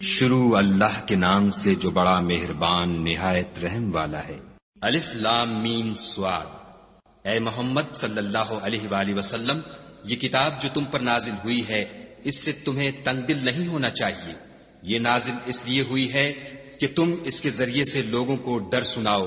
شروع اللہ کے نام سے جو بڑا مہربان نہایت رحم والا ہے۔ الف لام میم صاد۔ اے محمد صلی اللہ علیہ وآلہ وسلم، یہ کتاب جو تم پر نازل ہوئی ہے اس سے تمہیں تنگ دل نہیں ہونا چاہیے۔ یہ نازل اس لیے ہوئی ہے کہ تم اس کے ذریعے سے لوگوں کو ڈر سناؤ،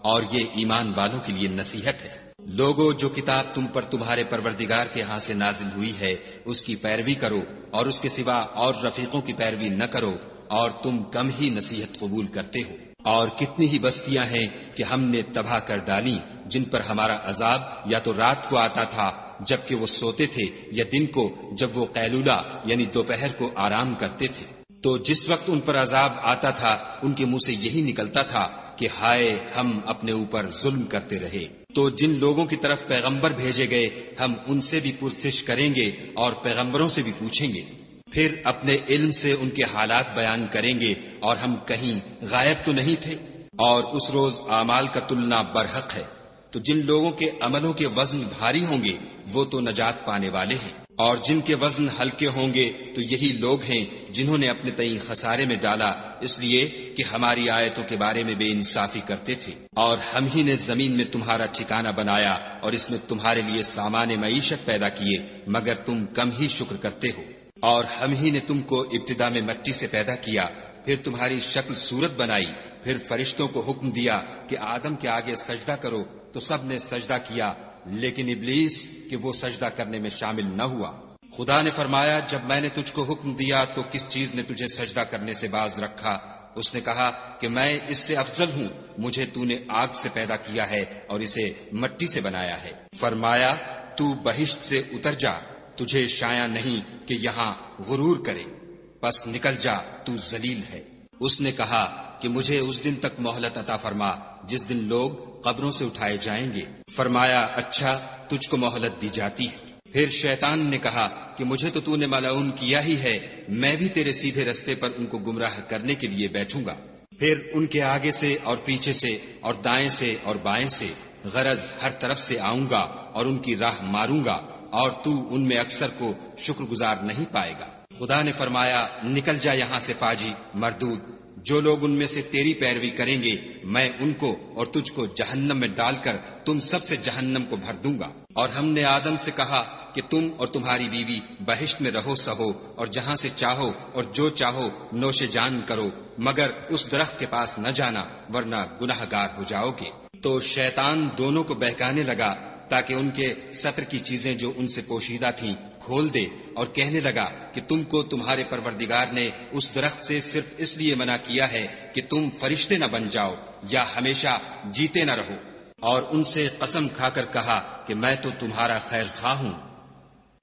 اور یہ ایمان والوں کے لیے نصیحت ہے۔ لوگو، جو کتاب تم پر تمہارے پروردگار کے ہاں سے نازل ہوئی ہے اس کی پیروی کرو، اور اس کے سوا اور رفیقوں کی پیروی نہ کرو، اور تم کم ہی نصیحت قبول کرتے ہو۔ اور کتنی ہی بستیاں ہیں کہ ہم نے تباہ کر ڈالی، جن پر ہمارا عذاب یا تو رات کو آتا تھا جبکہ وہ سوتے تھے، یا دن کو جب وہ قیلولہ یعنی دوپہر کو آرام کرتے تھے۔ تو جس وقت ان پر عذاب آتا تھا ان کے منہ سے یہی نکلتا تھا کہ ہائے، ہم اپنے اوپر ظلم کرتے رہے۔ تو جن لوگوں کی طرف پیغمبر بھیجے گئے ہم ان سے بھی پرسش کریں گے اور پیغمبروں سے بھی پوچھیں گے، پھر اپنے علم سے ان کے حالات بیان کریں گے، اور ہم کہیں غائب تو نہیں تھے۔ اور اس روز اعمال کا تلنا برحق ہے، تو جن لوگوں کے عملوں کے وزن بھاری ہوں گے وہ تو نجات پانے والے ہیں، اور جن کے وزن ہلکے ہوں گے تو یہی لوگ ہیں جنہوں نے اپنے تئیں خسارے میں ڈالا، اس لیے کہ ہماری آیتوں کے بارے میں بے انصافی کرتے تھے۔ اور ہم ہی نے زمین میں تمہارا ٹھکانہ بنایا اور اس میں تمہارے لیے سامان معیشت پیدا کیے، مگر تم کم ہی شکر کرتے ہو۔ اور ہم ہی نے تم کو ابتدا میں مٹی سے پیدا کیا، پھر تمہاری شکل صورت بنائی، پھر فرشتوں کو حکم دیا کہ آدم کے آگے سجدہ کرو، تو سب نے سجدہ کیا، لیکن ابلیس کہ وہ سجدہ کرنے میں شامل نہ ہوا۔ خدا نے فرمایا، جب میں نے تجھ کو حکم دیا تو کس چیز نے تجھے سجدہ کرنے سے باز رکھا؟ اس نے کہا کہ میں اس سے افضل ہوں، مجھے تو نے آگ سے پیدا کیا ہے اور اسے مٹی سے بنایا ہے۔ فرمایا، تو بہشت سے اتر جا، تجھے شایع نہیں کہ یہاں غرور کرے، پس نکل جا، تو ذلیل ہے۔ اس نے کہا کہ مجھے اس دن تک مہلت عطا فرما جس دن لوگ قبروں سے اٹھائے جائیں گے۔ فرمایا، اچھا، تجھ کو مہلت دی جاتی ہے۔ پھر شیطان نے کہا کہ مجھے تو نے ملعون کیا ہی ہے، میں بھی تیرے سیدھے رستے پر ان کو گمراہ کرنے کے لیے بیٹھوں گا۔ پھر ان کے آگے سے اور پیچھے سے اور دائیں سے اور بائیں سے، غرض ہر طرف سے آؤں گا اور ان کی راہ ماروں گا، اور تو ان میں اکثر کو شکر گزار نہیں پائے گا۔ خدا نے فرمایا، نکل جا یہاں سے پاجی مردود، جو لوگ ان میں سے تیری پیروی کریں گے میں ان کو اور تجھ کو جہنم میں ڈال کر تم سب سے جہنم کو بھر دوں گا۔ اور ہم نے آدم سے کہا کہ تم اور تمہاری بیوی بہشت میں رہو سہو، اور جہاں سے چاہو اور جو چاہو نوش جان کرو، مگر اس درخت کے پاس نہ جانا ورنہ گناہ گار ہو جاؤ گے۔ تو شیطان دونوں کو بہکانے لگا تاکہ ان کے ستر کی چیزیں جو ان سے پوشیدہ تھیں کھول دے، اور کہنے لگا کہ تم کو تمہارے پروردگار نے اس درخت سے صرف اس لیے منع کیا ہے کہ تم فرشتے نہ بن جاؤ یا ہمیشہ جیتے نہ رہو۔ اور ان سے قسم کھا کر کہا کہ میں تو تمہارا خیر خواہ ہوں۔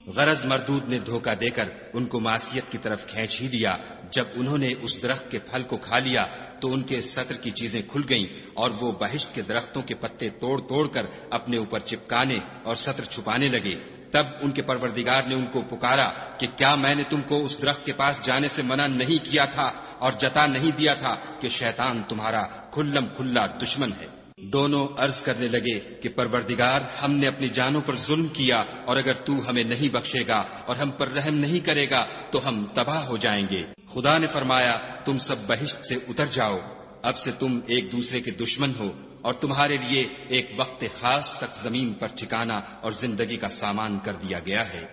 غرض مردود نے دھوکہ دے کر ان کو معصیت کی طرف کھینچ ہی لیا۔ جب انہوں نے اس درخت کے پھل کو کھا لیا تو ان کے ستر کی چیزیں کھل گئیں، اور وہ بہشت کے درختوں کے پتے توڑ توڑ کر اپنے اوپر چپکانے اور ستر چھپانے لگے۔ تب ان کے پروردگار نے ان کو پکارا کہ کیا میں نے تم کو اس درخت کے پاس جانے سے منع نہیں کیا تھا اور جتا نہیں دیا تھا کہ شیطان تمہارا کھلم کھلا دشمن ہے؟ دونوں عرض کرنے لگے کہ پروردگار، ہم نے اپنی جانوں پر ظلم کیا، اور اگر تو ہمیں نہیں بخشے گا اور ہم پر رحم نہیں کرے گا تو ہم تباہ ہو جائیں گے۔ خدا نے فرمایا، تم سب بہشت سے اتر جاؤ، اب سے تم ایک دوسرے کے دشمن ہو، اور تمہارے لیے ایک وقت خاص تک زمین پر ٹھکانہ اور زندگی کا سامان کر دیا گیا ہے۔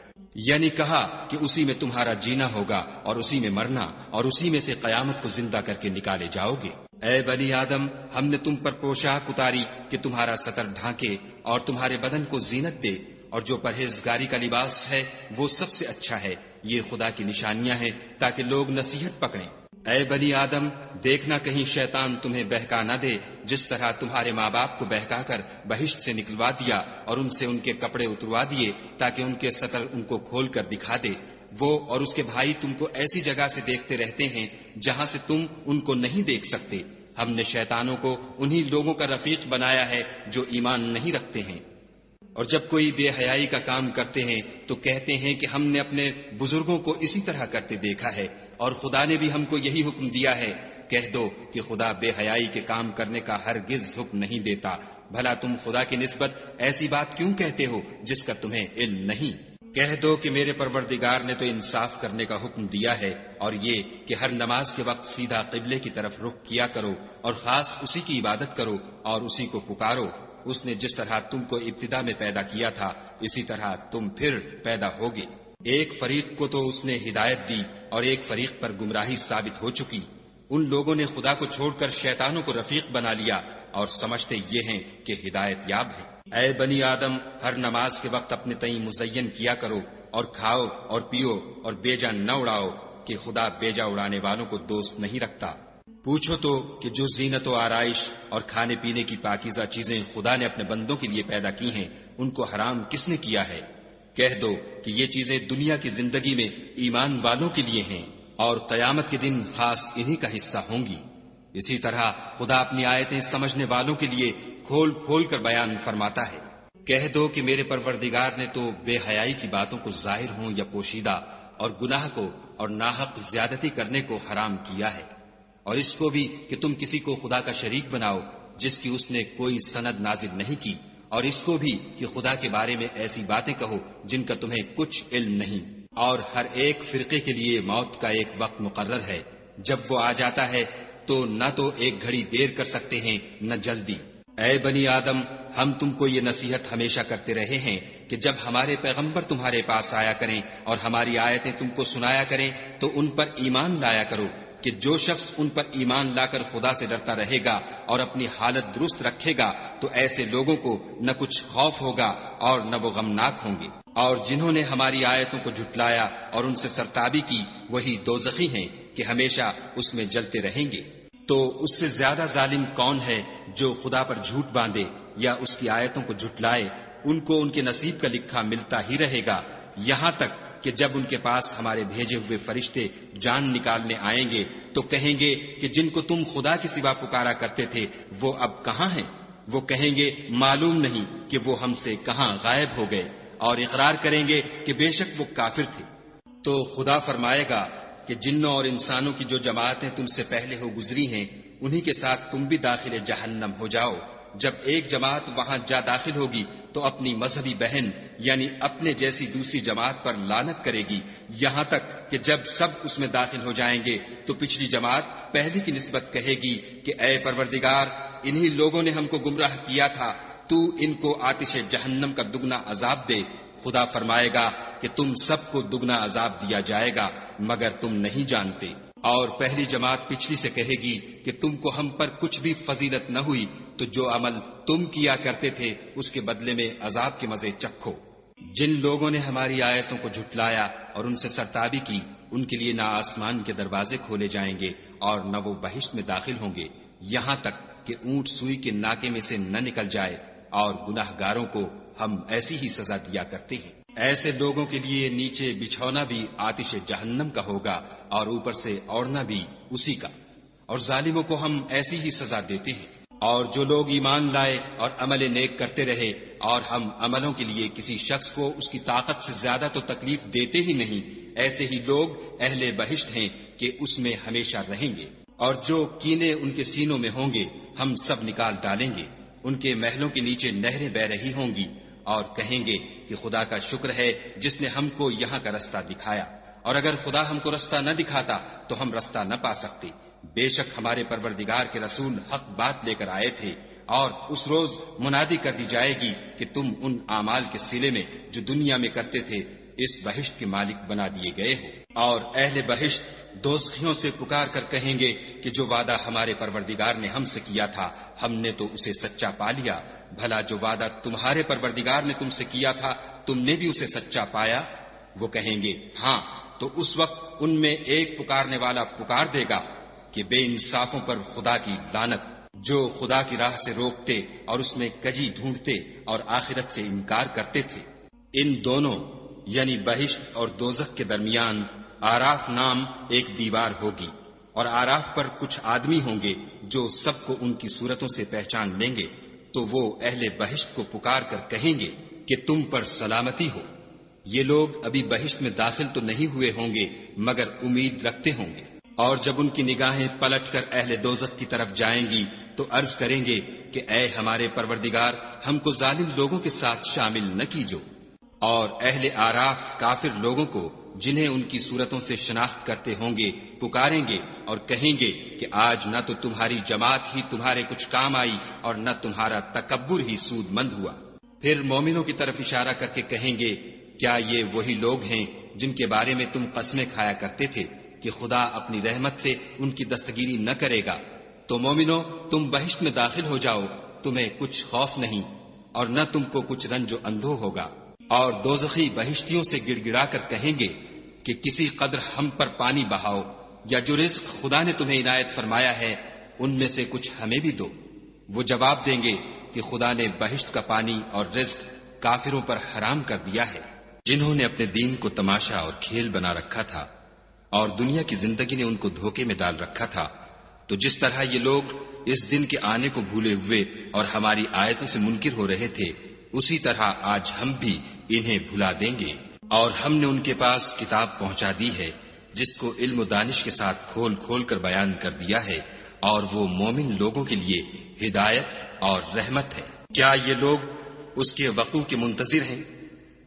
یعنی کہا کہ اسی میں تمہارا جینا ہوگا اور اسی میں مرنا، اور اسی میں سے قیامت کو زندہ کر کے نکالے جاؤ گے۔ اے بنی آدم، ہم نے تم پر پوشاک اتاری کہ تمہارا ستر ڈھانکے اور تمہارے بدن کو زینت دے، اور جو پرہیزگاری کا لباس ہے وہ سب سے اچھا ہے۔ یہ خدا کی نشانیاں ہیں تاکہ لوگ نصیحت پکڑیں۔ اے بنی آدم، دیکھنا کہیں شیطان تمہیں بہکا نہ دے، جس طرح تمہارے ماں باپ کو بہکا کر بہشت سے نکلوا دیا اور ان سے ان کے کپڑے اتروا دیے تاکہ ان کے ستر ان کو کھول کر دکھا دے۔ وہ اور اس کے بھائی تم کو ایسی جگہ سے دیکھتے رہتے ہیں جہاں سے تم ان کو نہیں دیکھ سکتے۔ ہم نے شیطانوں کو انہی لوگوں کا رفیق بنایا ہے جو ایمان نہیں رکھتے ہیں، اور جب کوئی بے حیائی کا کام کرتے ہیں تو کہتے ہیں کہ ہم نے اپنے بزرگوں کو اسی طرح کرتے دیکھا ہے، اور خدا نے بھی ہم کو یہی حکم دیا ہے۔ کہہ دو کہ خدا بے حیائی کے کام کرنے کا ہرگز حکم نہیں دیتا، بھلا تم خدا کی نسبت ایسی بات کیوں کہتے ہو جس کا تمہیں علم نہیں؟ کہہ دو کہ میرے پروردگار نے تو انصاف کرنے کا حکم دیا ہے، اور یہ کہ ہر نماز کے وقت سیدھا قبلے کی طرف رخ کیا کرو اور خاص اسی کی عبادت کرو اور اسی کو پکارو۔ اس نے جس طرح تم کو ابتدا میں پیدا کیا تھا اسی طرح تم پھر پیدا ہوگے۔ ایک فریق کو تو اس نے ہدایت دی اور ایک فریق پر گمراہی ثابت ہو چکی۔ ان لوگوں نے خدا کو چھوڑ کر شیطانوں کو رفیق بنا لیا اور سمجھتے یہ ہیں کہ ہدایت یاب ہے۔ اے بنی آدم، ہر نماز کے وقت اپنے تئیں مزین کیا کرو اور کھاؤ اور پیو اور بیجا نہ اڑاؤ کہ خدا بیجا اڑانے والوں کو دوست نہیں رکھتا۔ پوچھو تو کہ جو زینت و آرائش اور کھانے پینے کی پاکیزہ چیزیں خدا نے اپنے بندوں کے لیے پیدا کی ہیں ان کو حرام کس نے کیا ہے؟ کہہ دو کہ یہ چیزیں دنیا کی زندگی میں ایمان والوں کے لیے ہیں اور قیامت کے دن خاص انہی کا حصہ ہوں گی۔ اسی طرح خدا اپنی آیتیں سمجھنے والوں کے لیے کھول کھول کر بیان فرماتا ہے۔ کہہ دو کہ میرے پروردگار نے تو بے حیائی کی باتوں کو ظاہر ہوں یا پوشیدہ اور گناہ کو اور ناحق زیادتی کرنے کو حرام کیا ہے، اور اس کو بھی کہ تم کسی کو خدا کا شریک بناؤ جس کی اس نے کوئی سند نازل نہیں کی، اور اس کو بھی کہ خدا کے بارے میں ایسی باتیں کہو جن کا تمہیں کچھ علم نہیں۔ اور ہر ایک فرقے کے لیے موت کا ایک وقت مقرر ہے، جب وہ آ جاتا ہے تو نہ تو ایک گھڑی دیر کر سکتے ہیں نہ جلدی۔ اے بنی آدم، ہم تم کو یہ نصیحت ہمیشہ کرتے رہے ہیں کہ جب ہمارے پیغمبر تمہارے پاس آیا کریں اور ہماری آیتیں تم کو سنایا کریں تو ان پر ایمان لایا کرو، کہ جو شخص ان پر ایمان لا کر خدا سے ڈرتا رہے گا اور اپنی حالت درست رکھے گا تو ایسے لوگوں کو نہ کچھ خوف ہوگا اور نہ وہ غمناک ہوں گے۔ اور جنہوں نے ہماری آیتوں کو جھٹلایا اور ان سے سرتابی کی وہی دوزخی ہیں کہ ہمیشہ اس میں جلتے رہیں گے۔ تو اس سے زیادہ ظالم کون ہے جو خدا پر جھوٹ باندھے یا اس کی آیتوں کو جھٹلائے؟ ان کو ان کے نصیب کا لکھا ملتا ہی رہے گا، یہاں تک کہ جب ان کے پاس ہمارے بھیجے ہوئے فرشتے جان نکالنے آئیں گے تو کہیں گے کہ جن کو تم خدا کے سوا پکارا کرتے تھے وہ اب کہاں ہیں؟ وہ کہیں گے معلوم نہیں کہ وہ ہم سے کہاں غائب ہو گئے، اور اقرار کریں گے کہ بے شک وہ کافر تھے۔ تو خدا فرمائے گا کہ جنوں اور انسانوں کی جو جماعتیں تم سے پہلے ہو گزری ہیں انہی کے ساتھ تم بھی داخل جہنم ہو جاؤ۔ جب ایک جماعت وہاں جا داخل ہوگی تو اپنی مذہبی بہن یعنی اپنے جیسی دوسری جماعت پر لعنت کرے گی، یہاں تک کہ جب سب اس میں داخل ہو جائیں گے تو پچھلی جماعت پہلی کی نسبت کہے گی کہ اے پروردگار، انہی لوگوں نے ہم کو گمراہ کیا تھا، تو ان کو آتش جہنم کا دگنا عذاب دے۔ خدا فرمائے گا کہ تم سب کو دگنا عذاب دیا جائے گا مگر تم نہیں جانتے۔ اور پہلی جماعت پچھلی سے کہے گی کہ تم کو ہم پر کچھ بھی فضیلت نہ ہوئی، تو جو عمل تم کیا کرتے تھے اس کے بدلے میں عذاب کے مزے چکھو۔ جن لوگوں نے ہماری آیتوں کو جھٹلایا اور ان سے سرتابی کی ان کے لیے نہ آسمان کے دروازے کھولے جائیں گے اور نہ وہ بہشت میں داخل ہوں گے، یہاں تک کہ اونٹ سوئی کے ناکے میں سے نہ نکل جائے، اور گناہ گاروں کو ہم ایسی ہی سزا دیا کرتے ہیں۔ ایسے لوگوں کے لیے نیچے بچھونا بھی آتش جہنم کا ہوگا اور اوپر سے اوڑھنا بھی اسی کا، اور ظالموں کو ہم ایسی ہی سزا دیتے ہیں۔ اور جو لوگ ایمان لائے اور عمل نیک کرتے رہے اور ہم عملوں کے لیے کسی شخص کو اس کی طاقت سے زیادہ تو تکلیف دیتے ہی نہیں، ایسے ہی لوگ اہل بہشت ہیں کہ اس میں ہمیشہ رہیں گے۔ اور جو کینے ان کے سینوں میں ہوں گے ہم سب نکال ڈالیں گے، ان کے محلوں کے نیچے نہریں بہ رہی ہوں گی، اور کہیں گے کہ خدا کا شکر ہے جس نے ہم کو یہاں کا رستہ دکھایا، اور اگر خدا ہم کو رستہ نہ دکھاتا تو ہم رستہ نہ پا سکتے۔ بے شک ہمارے پروردگار کے رسول حق بات لے کر آئے تھے، اور اس روز منادی کر دی جائے گی کہ تم ان اعمال کے صلے میں جو دنیا میں کرتے تھے اس بہشت کے مالک بنا دیے گئے ہو۔ اور اہل بہشت دوزخیوں سے پکار کر کہیں گے کہ جو وعدہ ہمارے پروردگار نے ہم سے کیا تھا ہم نے تو اسے سچا پا لیا، بھلا جو وعدہ تمہارے پروردگار نے تم سے کیا تھا تم نے بھی اسے سچا پایا؟ وہ کہیں گے ہاں، تو اس وقت ان میں ایک پکارنے والا پکار دے گا کہ بے انصافوں پر خدا کی لعنت، جو خدا کی راہ سے روکتے اور اس میں کجی ڈھونڈتے اور آخرت سے انکار کرتے تھے۔ ان دونوں یعنی بہشت اور دوزخ کے درمیان آراف نام ایک دیوار ہوگی، اور آراف پر کچھ آدمی ہوں گے جو سب کو ان کی صورتوں سے پہچان لیں گے، تو وہ اہل بہشت کو پکار کر کہیں گے کہ تم پر سلامتی ہو۔ یہ لوگ ابھی بہشت میں داخل تو نہیں ہوئے ہوں گے مگر امید رکھتے ہوں گے، اور جب ان کی نگاہیں پلٹ کر اہل دوزخ کی طرف جائیں گی تو عرض کریں گے کہ اے ہمارے پروردگار، ہم کو ظالم لوگوں کے ساتھ شامل نہ کیجو۔ اور اہل آراف کافر لوگوں کو جنہیں ان کی صورتوں سے شناخت کرتے ہوں گے پکاریں گے اور کہیں گے کہ آج نہ تو تمہاری جماعت ہی تمہارے کچھ کام آئی اور نہ تمہارا تکبر ہی سود مند ہوا۔ پھر مومنوں کی طرف اشارہ کر کے کہیں گے کیا یہ وہی لوگ ہیں جن کے بارے میں تم قسمیں کھایا کرتے تھے کہ خدا اپنی رحمت سے ان کی دستگیری نہ کرے گا؟ تو مومنوں تم بہشت میں داخل ہو جاؤ، تمہیں کچھ خوف نہیں اور نہ تم کو کچھ رنج و اندھو ہوگا۔ اور دوزخی بہشتیوں سے گڑ گڑا کر کہیں گے کہ کسی قدر ہم پر پانی بہاؤ، یا جو رزق خدا نے تمہیں عنایت فرمایا ہے ان میں سے کچھ ہمیں بھی دو۔ وہ جواب دیں گے کہ خدا نے بہشت کا پانی اور رزق کافروں پر حرام کر دیا ہے، جنہوں نے اپنے دین کو تماشا اور کھیل بنا رکھا تھا اور دنیا کی زندگی نے ان کو دھوکے میں ڈال رکھا تھا۔ تو جس طرح یہ لوگ اس دن کے آنے کو بھولے ہوئے اور ہماری آیتوں سے منکر ہو رہے تھے، اسی طرح آج ہم بھی انہیں بھلا دیں گے۔ اور ہم نے ان کے پاس کتاب پہنچا دی ہے جس کو علم و دانش کے ساتھ کھول کھول کر بیان کر دیا ہے، اور وہ مومن لوگوں کے لیے ہدایت اور رحمت ہے۔ کیا یہ لوگ اس کے وقوع کے منتظر ہیں؟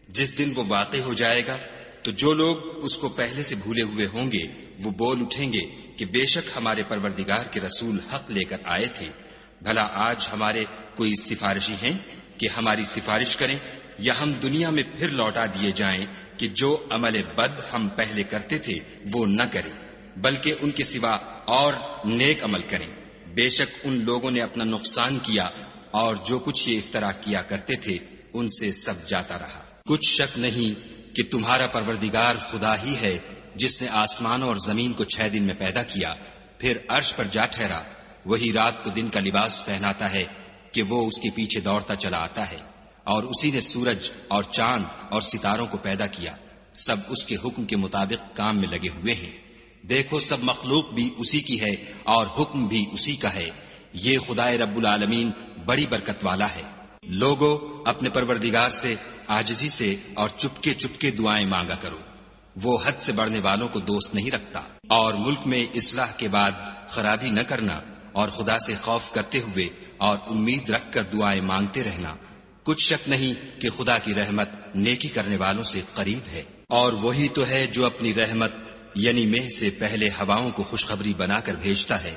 جس دن وہ واقع ہو جائے گا تو جو لوگ اس کو پہلے سے بھولے ہوئے ہوں گے وہ بول اٹھیں گے کہ بے شک ہمارے پروردگار کے رسول حق لے کر آئے تھے۔ بھلا آج ہمارے کوئی سفارشی ہیں کہ ہماری سفارش کریں، یا ہم دنیا میں پھر لوٹا دیے جائیں کہ جو عمل بد ہم پہلے کرتے تھے وہ نہ کریں، بلکہ ان کے سوا اور نیک عمل کریں۔ بے شک ان لوگوں نے اپنا نقصان کیا اور جو کچھ یہ افترا کیا کرتے تھے ان سے سب جاتا رہا۔ کچھ شک نہیں کہ تمہارا پروردگار خدا ہی ہے جس نے آسمانوں اور زمین کو 6 دن میں پیدا کیا، پھر عرش پر جا ٹھہرا۔ وہی رات کو دن کا لباس پہناتا ہے کہ وہ اس کے پیچھے دوڑتا چلا آتا ہے، اور اسی نے سورج اور چاند اور ستاروں کو پیدا کیا، سب اس کے حکم کے مطابق کام میں لگے ہوئے ہیں۔ دیکھو سب مخلوق بھی اسی کی ہے اور حکم بھی اسی کا ہے۔ یہ خدائے رب العالمین بڑی برکت والا ہے۔ لوگو اپنے پروردگار سے عاجزی سے اور چپکے چپکے دعائیں مانگا کرو، وہ حد سے بڑھنے والوں کو دوست نہیں رکھتا۔ اور ملک میں اصلاح کے بعد خرابی نہ کرنا، اور خدا سے خوف کرتے ہوئے اور امید رکھ کر دعائیں مانگتے رہنا۔ کچھ شک نہیں کہ خدا کی رحمت نیکی کرنے والوں سے قریب ہے۔ اور وہی تو ہے جو اپنی رحمت یعنی مہ سے پہلے ہواؤں کو خوشخبری بنا کر بھیجتا ہے،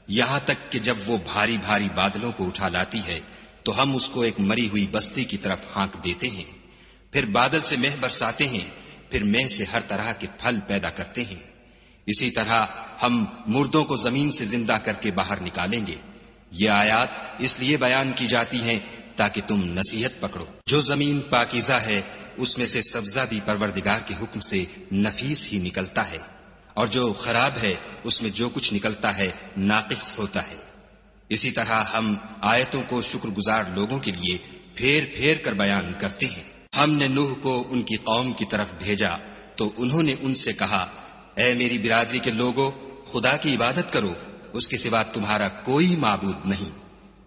یہاں تک کہ جب وہ بھاری بھاری بادلوں کو اٹھا لاتی ہے تو ہم اس کو ایک مری ہوئی بستی کی طرف ہانک دیتے ہیں، پھر بادل سے مہ برساتے ہیں، پھر مہ سے ہر طرح کے پھل پیدا کرتے ہیں۔ اسی طرح ہم مردوں کو زمین سے زندہ کر کے باہر نکالیں گے۔ یہ آیات اس لیے بیان کی جاتی ہیں تاکہ تم نصیحت پکڑو۔ جو زمین پاکیزہ ہے اس میں سے سبزہ بھی پروردگار کے حکم سے نفیس ہی نکلتا ہے، اور جو خراب ہے اس میں جو کچھ نکلتا ہے ناقص ہوتا ہے۔ اسی طرح ہم آیتوں کو شکر گزار لوگوں کے لیے پھیر پھیر کر بیان کرتے ہیں۔ ہم نے نوح کو ان کی قوم کی طرف بھیجا تو انہوں نے ان سے کہا، اے میری برادری کے لوگوں، خدا کی عبادت کرو، اس کے سوا تمہارا کوئی معبود نہیں،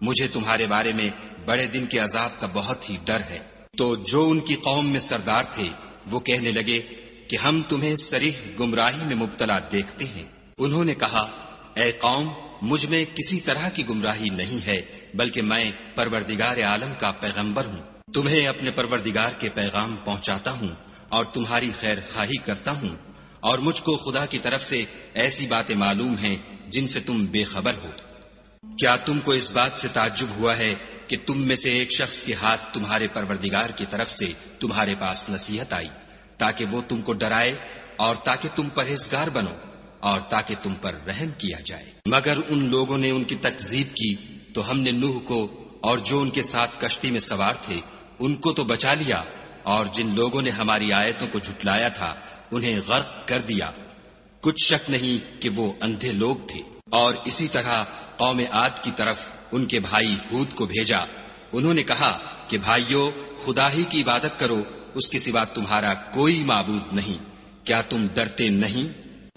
مجھے تمہارے بارے میں بڑے دن کے عذاب کا بہت ہی ڈر ہے۔ تو جو ان کی قوم میں سردار تھے وہ کہنے لگے کہ ہم تمہیں صریح گمراہی میں مبتلا دیکھتے ہیں۔ انہوں نے کہا، اے قوم، مجھ میں کسی طرح کی گمراہی نہیں ہے، بلکہ میں پروردگار عالم کا پیغمبر ہوں، تمہیں اپنے پروردگار کے پیغام پہنچاتا ہوں اور تمہاری خیر خواہی کرتا ہوں، اور مجھ کو خدا کی طرف سے ایسی باتیں معلوم ہیں جن سے تم بے خبر ہو۔ کیا تم کو اس بات سے تعجب ہوا ہے کہ تم میں سے ایک شخص کے ہاتھ تمہارے پروردگار کی طرف سے تمہارے پاس نصیحت آئی تاکہ وہ تم کو ڈرائے اور تاکہ تم پرہیزگار بنو اور تاکہ تم پر رحم کیا جائے؟ مگر ان لوگوں نے ان کی تکذیب کی تو ہم نے نوح کو اور جو ان کے ساتھ کشتی میں سوار تھے ان کو تو بچا لیا، اور جن لوگوں نے ہماری آیتوں کو جھٹلایا تھا انہیں غرق کر دیا۔ کچھ شک نہیں کہ وہ اندھے لوگ تھے۔ اور اسی طرح قوم عاد کی طرف ان کے بھائی ہود کو بھیجا۔ انہوں نے کہا کہ بھائیو، خدا ہی کی عبادت کرو، اس کے سوا تمہارا کوئی معبود نہیں، کیا تم ڈرتے نہیں؟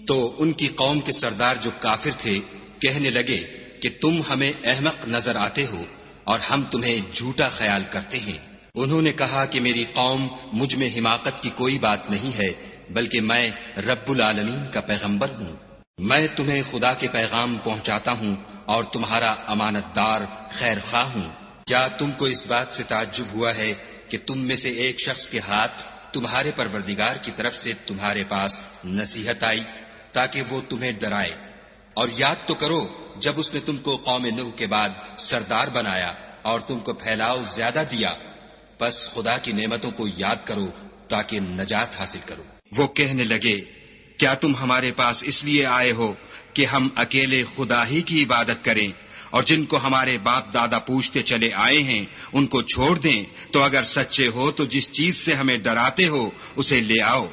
تو ان کی قوم کے سردار جو کافر تھے کہنے لگے کہ تم ہمیں احمق نظر آتے ہو اور ہم تمہیں جھوٹا خیال کرتے ہیں۔ انہوں نے کہا کہ میری قوم مجھ میں حماقت کی کوئی بات نہیں ہے، بلکہ میں رب العالمین کا پیغمبر ہوں۔ میں تمہیں خدا کے پیغام پہنچاتا ہوں اور تمہارا امانت دار خیر خواہ ہوں۔ کیا تم کو اس بات سے تعجب ہوا ہے کہ تم میں سے ایک شخص کے ہاتھ تمہارے پروردگار کی طرف سے تمہارے پاس نصیحت آئی تاکہ وہ تمہیں ڈرائے، اور یاد تو کرو جب اس نے تم کو قوم نوح کے بعد سردار بنایا اور تم کو پھیلاؤ زیادہ دیا، پس خدا کی نعمتوں کو یاد کرو تاکہ نجات حاصل کرو۔ وہ کہنے لگے، کیا تم ہمارے پاس اس لیے آئے ہو کہ ہم اکیلے خدا ہی کی عبادت کریں، اور جن کو ہمارے باپ دادا پوچھتے چلے آئے ہیں ان کو چھوڑ دیں؟ تو اگر سچے ہو تو جس چیز سے ہمیں ڈراتے ہو اسے لے آؤ۔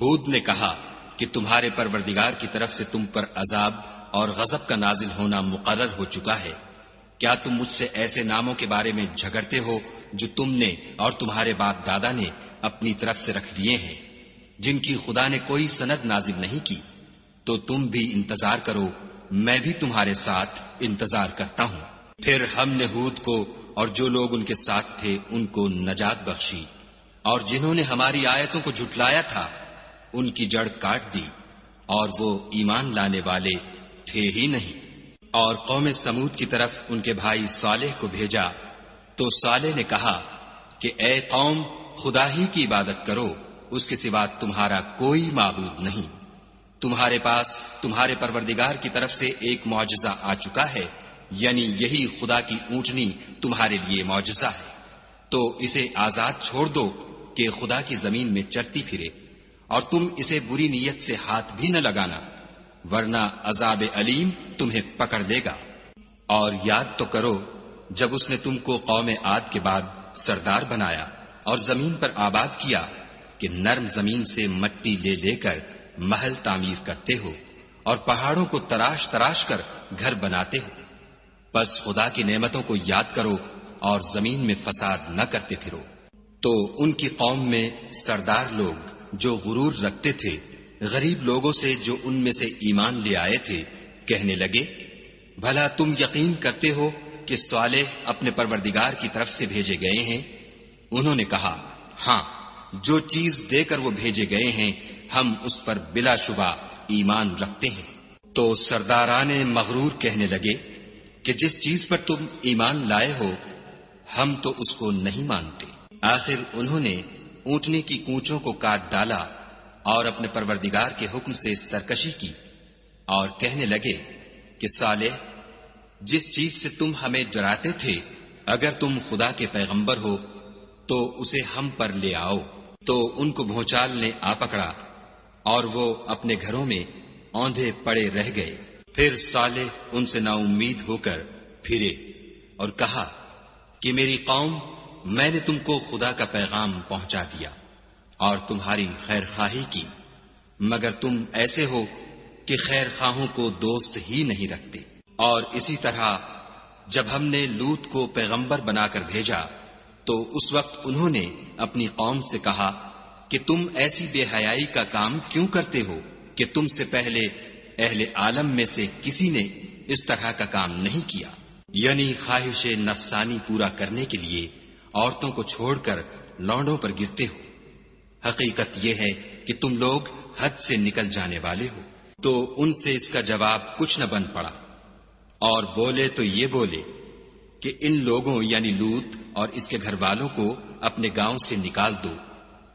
ہود نے کہا کہ تمہارے پروردگار کی طرف سے تم پر عذاب اور غضب کا نازل ہونا مقرر ہو چکا ہے۔ کیا تم مجھ سے ایسے ناموں کے بارے میں جھگڑتے ہو جو تم نے اور تمہارے باپ دادا نے اپنی طرف سے رکھ لیے ہیں، جن کی خدا نے کوئی سند نازل نہیں کی؟ تو تم بھی انتظار کرو، میں بھی تمہارے ساتھ انتظار کرتا ہوں۔ پھر ہم نے ہود کو اور جو لوگ ان کے ساتھ تھے ان کو نجات بخشی، اور جنہوں نے ہماری آیتوں کو جھٹلایا تھا ان کی جڑ کاٹ دی، اور وہ ایمان لانے والے تھے ہی نہیں۔ اور قوم سمود کی طرف ان کے بھائی صالح کو بھیجا تو صالح نے کہا کہ اے قوم، خدا ہی کی عبادت کرو، اس کے سوا تمہارا کوئی معبود نہیں۔ تمہارے پاس تمہارے پروردگار کی طرف سے ایک معجزہ آ چکا ہے، یعنی یہی خدا کی اونٹنی تمہارے لیے معجزہ ہے، تو اسے آزاد چھوڑ دو کہ خدا کی زمین میں چرتی پھرے، اور تم اسے بری نیت سے ہاتھ بھی نہ لگانا، ورنہ عذاب علیم تمہیں پکڑ لے گا۔ اور یاد تو کرو جب اس نے تم کو قوم عاد کے بعد سردار بنایا اور زمین پر آباد کیا کہ نرم زمین سے مٹی لے لے کر محل تعمیر کرتے ہو اور پہاڑوں کو تراش تراش کر گھر بناتے ہو، بس خدا کی نعمتوں کو یاد کرو اور زمین میں فساد نہ کرتے پھرو۔ تو ان کی قوم میں سردار لوگ جو غرور رکھتے تھے غریب لوگوں سے جو ان میں سے ایمان لے آئے تھے کہنے لگے، بھلا تم یقین کرتے ہو کہ صالح اپنے پروردگار کی طرف سے بھیجے گئے ہیں؟ انہوں نے کہا، ہاں، جو چیز دے کر وہ بھیجے گئے ہیں ہم اس پر بلا شبہ ایمان رکھتے ہیں۔ تو سرداران مغرور کہنے لگے کہ جس چیز پر تم ایمان لائے ہو ہم تو اس کو نہیں مانتے۔ آخر انہوں نے اونٹنی کی کونچوں کو کاٹ ڈالا اور اپنے پروردگار کے حکم سے سرکشی کی، اور کہنے لگے کہ صالح، جس چیز سے تم ہمیں ڈراتے تھے اگر تم خدا کے پیغمبر ہو تو اسے ہم پر لے آؤ۔ تو ان کو بھونچال نے آ پکڑا اور وہ اپنے گھروں میں اوندھے پڑے رہ گئے۔ پھر صالح ان سے نا امید ہو کر پھرے اور کہا کہ میری قوم، میں نے تم کو خدا کا پیغام پہنچا دیا اور تمہاری خیر خواہی کی، مگر تم ایسے ہو کہ خیر خواہوں کو دوست ہی نہیں رکھتے۔ اور اسی طرح جب ہم نے لوط کو پیغمبر بنا کر بھیجا تو اس وقت انہوں نے اپنی قوم سے کہا کہ تم ایسی بے حیائی کا کام کیوں کرتے ہو کہ تم سے پہلے اہل عالم میں سے کسی نے اس طرح کا کام نہیں کیا، یعنی خواہش نفسانی پورا کرنے کے لیے عورتوں کو چھوڑ کر لونڈوں پر گرتے ہو۔ حقیقت یہ ہے کہ تم لوگ حد سے نکل جانے والے ہو۔ تو ان سے اس کا جواب کچھ نہ بن پڑا، اور بولے تو یہ بولے کہ ان لوگوں یعنی لوط اور اس کے گھر والوں کو اپنے گاؤں سے نکال دو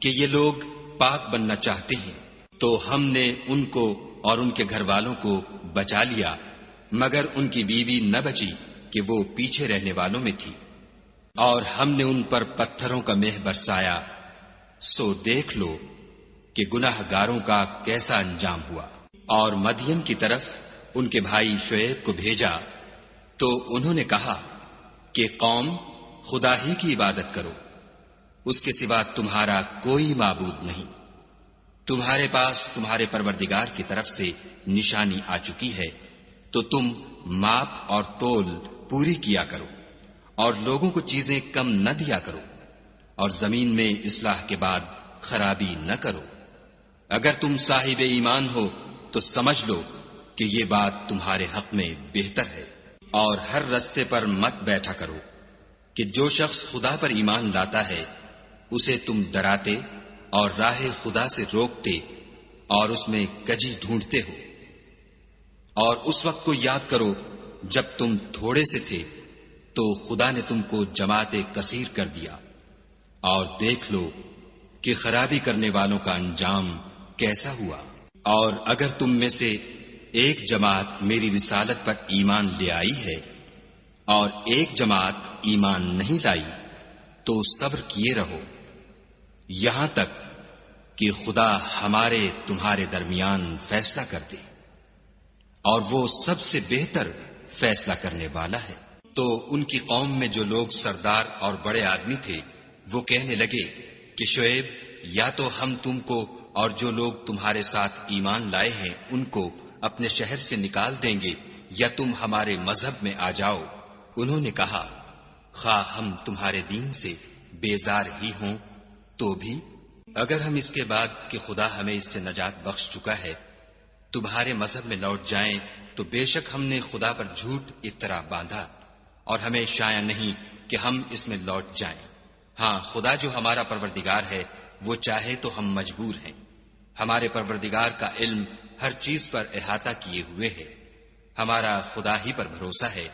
کہ یہ لوگ پاک بننا چاہتے ہیں۔ تو ہم نے ان کو اور ان کے گھر والوں کو بچا لیا، مگر ان کی بیوی نہ بچی کہ وہ پیچھے رہنے والوں میں تھی، اور ہم نے ان پر پتھروں کا مہ برسایا، سو دیکھ لو کہ گناہ گاروں کا کیسا انجام ہوا۔ اور مدین کی طرف ان کے بھائی شعیب کو بھیجا تو انہوں نے کہا کہ قوم، خدا ہی کی عبادت کرو، اس کے سوا تمہارا کوئی معبود نہیں۔ تمہارے پاس تمہارے پروردگار کی طرف سے نشانی آ چکی ہے، تو تم ماپ اور تول پوری کیا کرو، اور لوگوں کو چیزیں کم نہ دیا کرو، اور زمین میں اصلاح کے بعد خرابی نہ کرو۔ اگر تم صاحب ایمان ہو تو سمجھ لو کہ یہ بات تمہارے حق میں بہتر ہے۔ اور ہر رستے پر مت بیٹھا کرو کہ جو شخص خدا پر ایمان لاتا ہے اسے تم ڈراتے اور راہ خدا سے روکتے اور اس میں کجی ڈھونڈتے ہو۔ اور اس وقت کو یاد کرو جب تم تھوڑے سے تھے تو خدا نے تم کو جماعت کثیر کر دیا، اور دیکھ لو کہ خرابی کرنے والوں کا انجام کیسا ہوا۔ اور اگر تم میں سے ایک جماعت میری رسالت پر ایمان لے آئی ہے اور ایک جماعت ایمان نہیں لائی تو صبر کیے رہو یہاں تک کہ خدا ہمارے تمہارے درمیان فیصلہ کر دے، اور وہ سب سے بہتر فیصلہ کرنے والا ہے۔ تو ان کی قوم میں جو لوگ سردار اور بڑے آدمی تھے وہ کہنے لگے کہ شعیب، یا تو ہم تم کو اور جو لوگ تمہارے ساتھ ایمان لائے ہیں ان کو اپنے شہر سے نکال دیں گے، یا تم ہمارے مذہب میں آ جاؤ۔ انہوں نے کہا، خواہ ہم تمہارے دین سے بیزار ہی ہوں تو بھی اگر ہم اس کے بعد کہ خدا ہمیں اس سے نجات بخش چکا ہے تمہارے مذہب میں لوٹ جائیں تو بے شک ہم نے خدا پر جھوٹ افطرا باندھا، اور ہمیں شایع نہیں کہ ہم اس میں لوٹ جائیں۔ ہاں، خدا جو ہمارا پروردگار ہے وہ چاہے تو ہم مجبور ہیں۔ ہمارے پروردگار کا علم ہر چیز پر احاطہ کیے ہوئے ہے۔ ہمارا خدا ہی پر بھروسہ ہے۔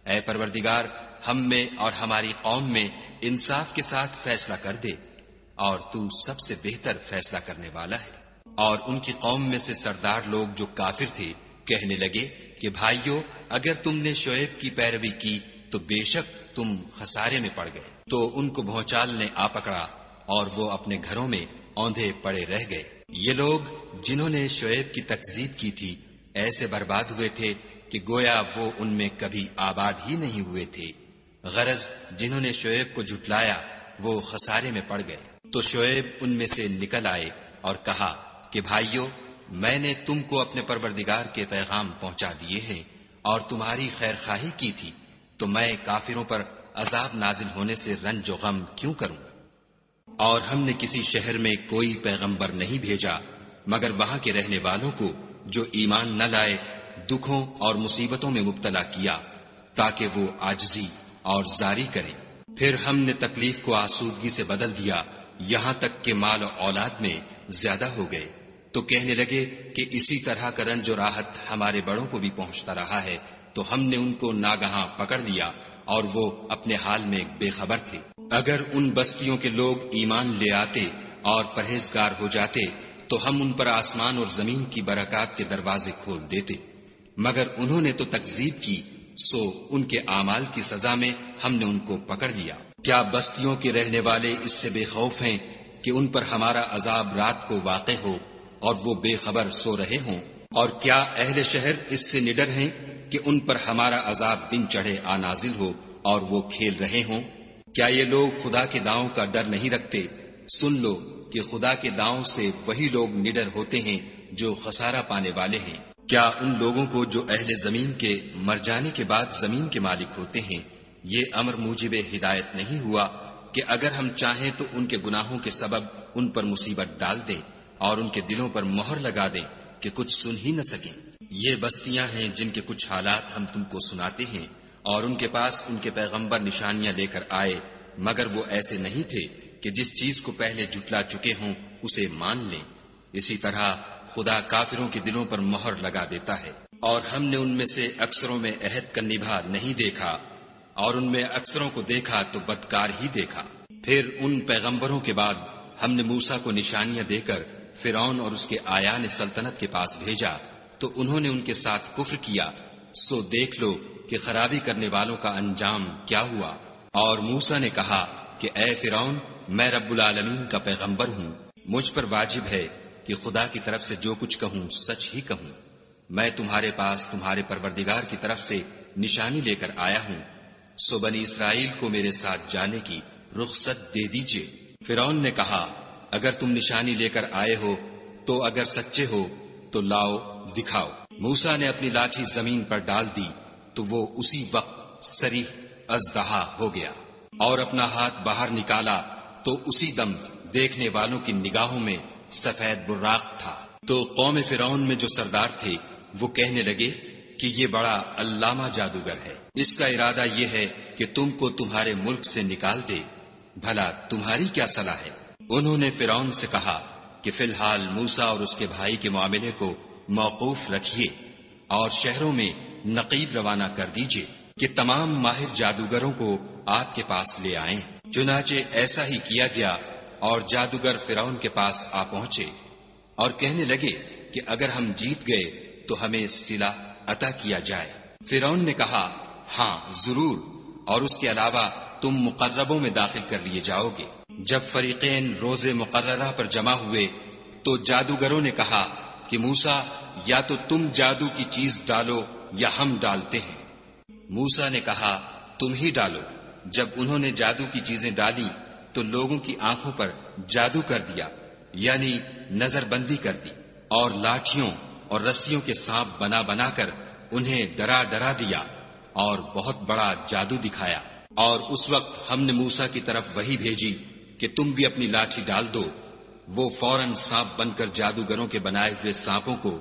اے پروردگار، ہم میں اور ہماری قوم میں انصاف کے ساتھ فیصلہ کر دے، اور تو سب سے بہتر فیصلہ کرنے والا ہے۔ اور ان کی قوم میں سے سردار لوگ جو کافر تھے کہنے لگے کہ بھائیو، اگر تم نے شعیب کی پیروی کی تو بے شک تم خسارے میں پڑ گئے۔ تو ان کو بھونچال نے آ پکڑا اور وہ اپنے گھروں میں اوندھے پڑے رہ گئے۔ یہ لوگ جنہوں نے شعیب کی تکذیب کی تھی ایسے برباد ہوئے تھے کہ گویا وہ ان میں کبھی آباد ہی نہیں ہوئے تھے۔ غرض جنہوں نے شعیب کو جھٹلایا وہ خسارے میں پڑ گئے۔ تو شعیب ان میں سے نکل آئے اور کہا کہ بھائیو، میں نے تم کو اپنے پروردگار کے پیغام پہنچا دیے ہیں اور تمہاری خیر خواہی کی تھی، تو میں کافروں پر عذاب نازل ہونے سے رنج و غم کیوں کروں؟ اور ہم نے کسی شہر میں کوئی پیغمبر نہیں بھیجا مگر وہاں کے رہنے والوں کو جو ایمان نہ لائے دکھوں اور مصیبتوں میں مبتلا کیا تاکہ وہ عاجزی اور زاری کریں۔ پھر ہم نے تکلیف کو آسودگی سے بدل دیا یہاں تک کہ مال و اولاد میں زیادہ ہو گئے۔ تو کہنے لگے کہ اسی طرح کا رنج و راحت ہمارے بڑوں کو بھی پہنچتا رہا ہے، تو ہم نے ان کو ناگہاں پکڑ لیا اور وہ اپنے حال میں بے خبر تھے۔ اگر ان بستیوں کے لوگ ایمان لے آتے اور پرہیزگار ہو جاتے تو ہم ان پر آسمان اور زمین کی برکات کے دروازے کھول دیتے، مگر انہوں نے تو تکذیب کی، سو ان کے اعمال کی سزا میں ہم نے ان کو پکڑ لیا۔ کیا بستیوں کے رہنے والے اس سے بے خوف ہیں کہ ان پر ہمارا عذاب رات کو واقع ہو اور وہ بے خبر سو رہے ہوں؟ اور کیا اہل شہر اس سے نڈر ہیں کہ ان پر ہمارا عذاب دن چڑھے آ نازل ہو اور وہ کھیل رہے ہوں؟ کیا یہ لوگ خدا کے داؤں کا ڈر نہیں رکھتے؟ سن لو کہ خدا کے داؤں سے وہی لوگ نڈر ہوتے ہیں جو خسارہ پانے والے ہیں۔ کیا ان لوگوں کو جو اہل زمین کے مر جانے کے بعد زمین کے مالک ہوتے ہیں یہ امر موجب ہدایت نہیں ہوا کہ اگر ہم چاہیں تو ان کے گناہوں کے سبب ان پر مصیبت ڈال دیں اور ان کے دلوں پر مہر لگا دیں کہ کچھ سن ہی نہ سکیں؟ یہ بستیاں ہیں جن کے کچھ حالات ہم تم کو سناتے ہیں، اور ان کے پاس ان کے پیغمبر نشانیاں لے کر آئے مگر وہ ایسے نہیں تھے کہ جس چیز کو پہلے جھٹلا چکے ہوں اسے مان لیں۔ اسی طرح خدا کافروں کے دلوں پر مہر لگا دیتا ہے۔ اور ہم نے ان میں سے اکثروں میں عہد کا نبھا نہیں دیکھا، اور ان میں اکثروں کو دیکھا تو بدکار ہی دیکھا۔ پھر ان پیغمبروں کے بعد ہم نے موسیٰ کو نشانیاں دے کر فرعون اور اس کے آیان سلطنت کے پاس بھیجا، تو انہوں نے ان کے ساتھ کفر کیا، سو دیکھ لو کہ خرابی کرنے والوں کا انجام کیا ہوا۔ اور موسیٰ نے کہا کہ اے فرعون، میں رب العالمین کا پیغمبر ہوں، مجھ پر واجب ہے کہ خدا کی طرف سے جو کچھ کہوں سچ ہی کہوں۔ میں تمہارے پاس تمہارے پروردگار کی طرف سے نشانی لے کر آیا ہوں، سو بنی اسرائیل کو میرے ساتھ جانے کی رخصت دے دیجئے۔ فرعون نے کہا اگر تم نشانی لے کر آئے ہو تو اگر سچے ہو تو لاؤ دکھاؤ۔ موسیٰ نے اپنی لاٹھی زمین پر ڈال دی تو وہ اسی وقت صریح اژدہا ہو گیا، اور اپنا ہاتھ باہر نکالا تو اسی دم دیکھنے والوں کی نگاہوں میں سفید براق تھا۔ تو قوم فرعون میں جو سردار تھے وہ کہنے لگے کہ یہ بڑا علامہ جادوگر ہے، اس کا ارادہ یہ ہے کہ تم کو تمہارے ملک سے نکال دے، بھلا تمہاری کیا صلاح ہے؟ انہوں نے فرعون سے کہا کہ فی الحال موسیٰ اور اس کے بھائی کے معاملے کو موقوف رکھیے اور شہروں میں نقیب روانہ کر دیجئے کہ تمام ماہر جادوگروں کو آپ کے پاس لے آئیں۔ چنانچہ ایسا ہی کیا گیا اور جادوگر فرعون کے پاس آ پہنچے اور کہنے لگے کہ اگر ہم جیت گئے تو ہمیں صلہ عطا کیا جائے۔ فرعون نے کہا ہاں ضرور، اور اس کے علاوہ تم مقربوں میں داخل کر لیے جاؤ گے۔ جب فریقین روز مقررہ پر جمع ہوئے تو جادوگروں نے کہا کہ موسیٰ یا تو تم جادو کی چیز ڈالو یا ہم ڈالتے ہیں۔ موسیٰ نے کہا تم ہی ڈالو۔ جب انہوں نے جادو کی چیزیں ڈالی تو لوگوں کی آنکھوں پر جادو کر دیا، یعنی نظر بندی کر دی، اور لاٹھیوں اور رسیوں کے سانپ بنا بنا کر انہیں ڈرا ڈرا دیا اور بہت بڑا جادو دکھایا۔ اور اس وقت ہم نے موسیٰ کی طرف وحی بھیجی کہ تم بھی اپنی لاٹھی ڈال دو۔ وہ فوراً سانپ بن کر جادوگروں کے بنائے ہوئے سانپوں کو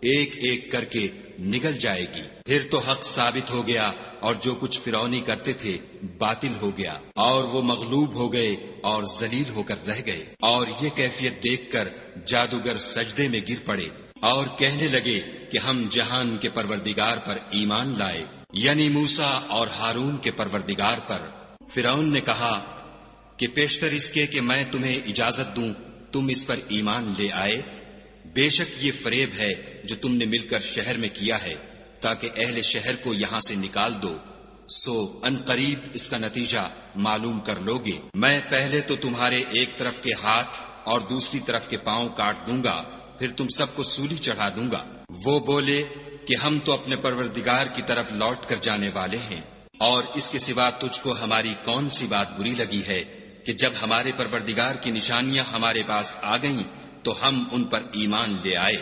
ایک ایک کر کے نگل جائے گی۔ پھر تو حق ثابت ہو گیا اور جو کچھ فرعونی کرتے تھے باطل ہو گیا، اور وہ مغلوب ہو گئے اور ذلیل ہو کر رہ گئے۔ اور یہ کیفیت دیکھ کر جادوگر سجدے میں گر پڑے اور کہنے لگے کہ ہم جہان کے پروردگار پر ایمان لائے، یعنی موسیٰ اور ہارون کے پروردگار پر۔ فرعون نے کہا کہ پیشتر اس کے کہ میں تمہیں اجازت دوں تم اس پر ایمان لے آئے، بے شک یہ فریب ہے جو تم نے مل کر شہر میں کیا ہے تاکہ اہل شہر کو یہاں سے نکال دو، سو ان قریب اس کا نتیجہ معلوم کر لوگے۔ میں پہلے تو تمہارے ایک طرف کے ہاتھ اور دوسری طرف کے پاؤں کاٹ دوں گا، پھر تم سب کو سولی چڑھا دوں گا۔ وہ بولے کہ ہم تو اپنے پروردگار کی طرف لوٹ کر جانے والے ہیں، اور اس کے سوا تجھ کو ہماری کون سی بات بری لگی ہے کہ جب ہمارے پروردگار کی نشانیاں ہمارے پاس آ گئیں تو ہم ان پر ایمان لے آئے۔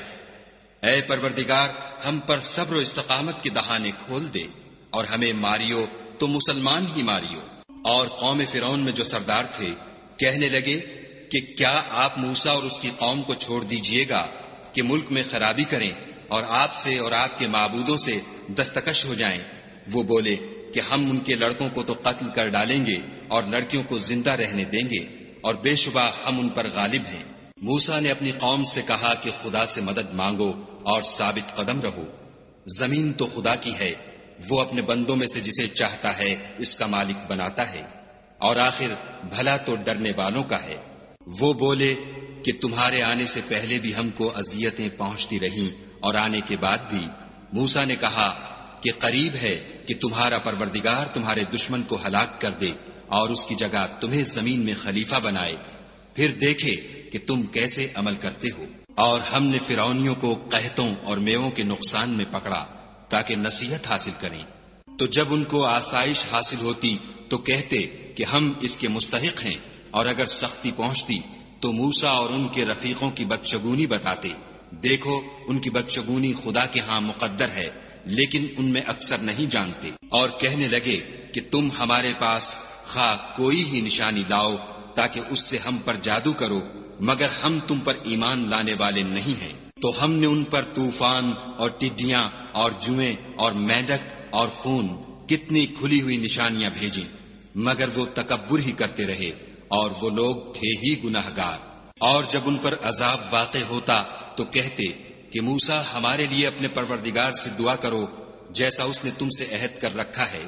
اے پروردگار ہم پر صبر و استقامت کے دہانے کھول دے اور ہمیں ماریو تو مسلمان ہی ماریو۔ اور قوم فرعون میں جو سردار تھے کہنے لگے کہ کیا آپ موسیٰ اور اس کی قوم کو چھوڑ دیجئے گا کہ ملک میں خرابی کریں اور آپ سے اور آپ کے معبودوں سے دستکش ہو جائیں۔ وہ بولے کہ ہم ان کے لڑکوں کو تو قتل کر ڈالیں گے اور لڑکیوں کو زندہ رہنے دیں گے، اور بے شبہ ہم ان پر غالب ہیں۔ موسیٰ نے اپنی قوم سے کہا کہ خدا سے مدد مانگو اور ثابت قدم رہو۔ زمین تو خدا کی ہے، وہ اپنے بندوں میں سے جسے چاہتا ہے اس کا مالک بناتا ہے، اور آخر بھلا تو ڈرنے والوں کا ہے۔ وہ بولے کہ تمہارے آنے سے پہلے بھی ہم کو اذیتیں پہنچتی رہیں اور آنے کے بعد بھی۔ موسیٰ نے کہا کہ قریب ہے کہ تمہارا پروردگار تمہارے دشمن کو ہلاک کر دے اور اس کی جگہ تمہیں زمین میں خلیفہ بنائے، پھر دیکھے کہ تم کیسے عمل کرتے ہو۔ اور ہم نے فرعونیوں کو قحطوں اور میووں کے نقصان میں پکڑا تاکہ نصیحت حاصل کریں، تو جب ان کو آسائش حاصل ہوتی تو کہتے کہ ہم اس کے مستحق ہیں، اور اگر سختی پہنچتی تو موسیٰ اور ان کے رفیقوں کی بدشگونی بتاتے۔ دیکھو ان کی بدشگونی خدا کے ہاں مقدر ہے، لیکن ان میں اکثر نہیں جانتے۔ اور کہنے لگے کہ تم ہمارے پاس خواہ کوئی ہی نشانی لاؤ تاکہ اس سے ہم پر جادو کرو، مگر ہم تم پر ایمان لانے والے نہیں ہیں۔ تو ہم نے ان پر طوفان اور ٹڈیاں اور جوئیں اور مینڈک اور خون کتنی کھلی ہوئی نشانیاں بھیجیں، مگر وہ تکبر ہی کرتے رہے، اور وہ لوگ تھے ہی گناہگار۔ اور جب ان پر عذاب واقع ہوتا تو کہتے کہ موسیٰ ہمارے لیے اپنے پروردگار سے دعا کرو جیسا اس نے تم سے عہد کر رکھا ہے،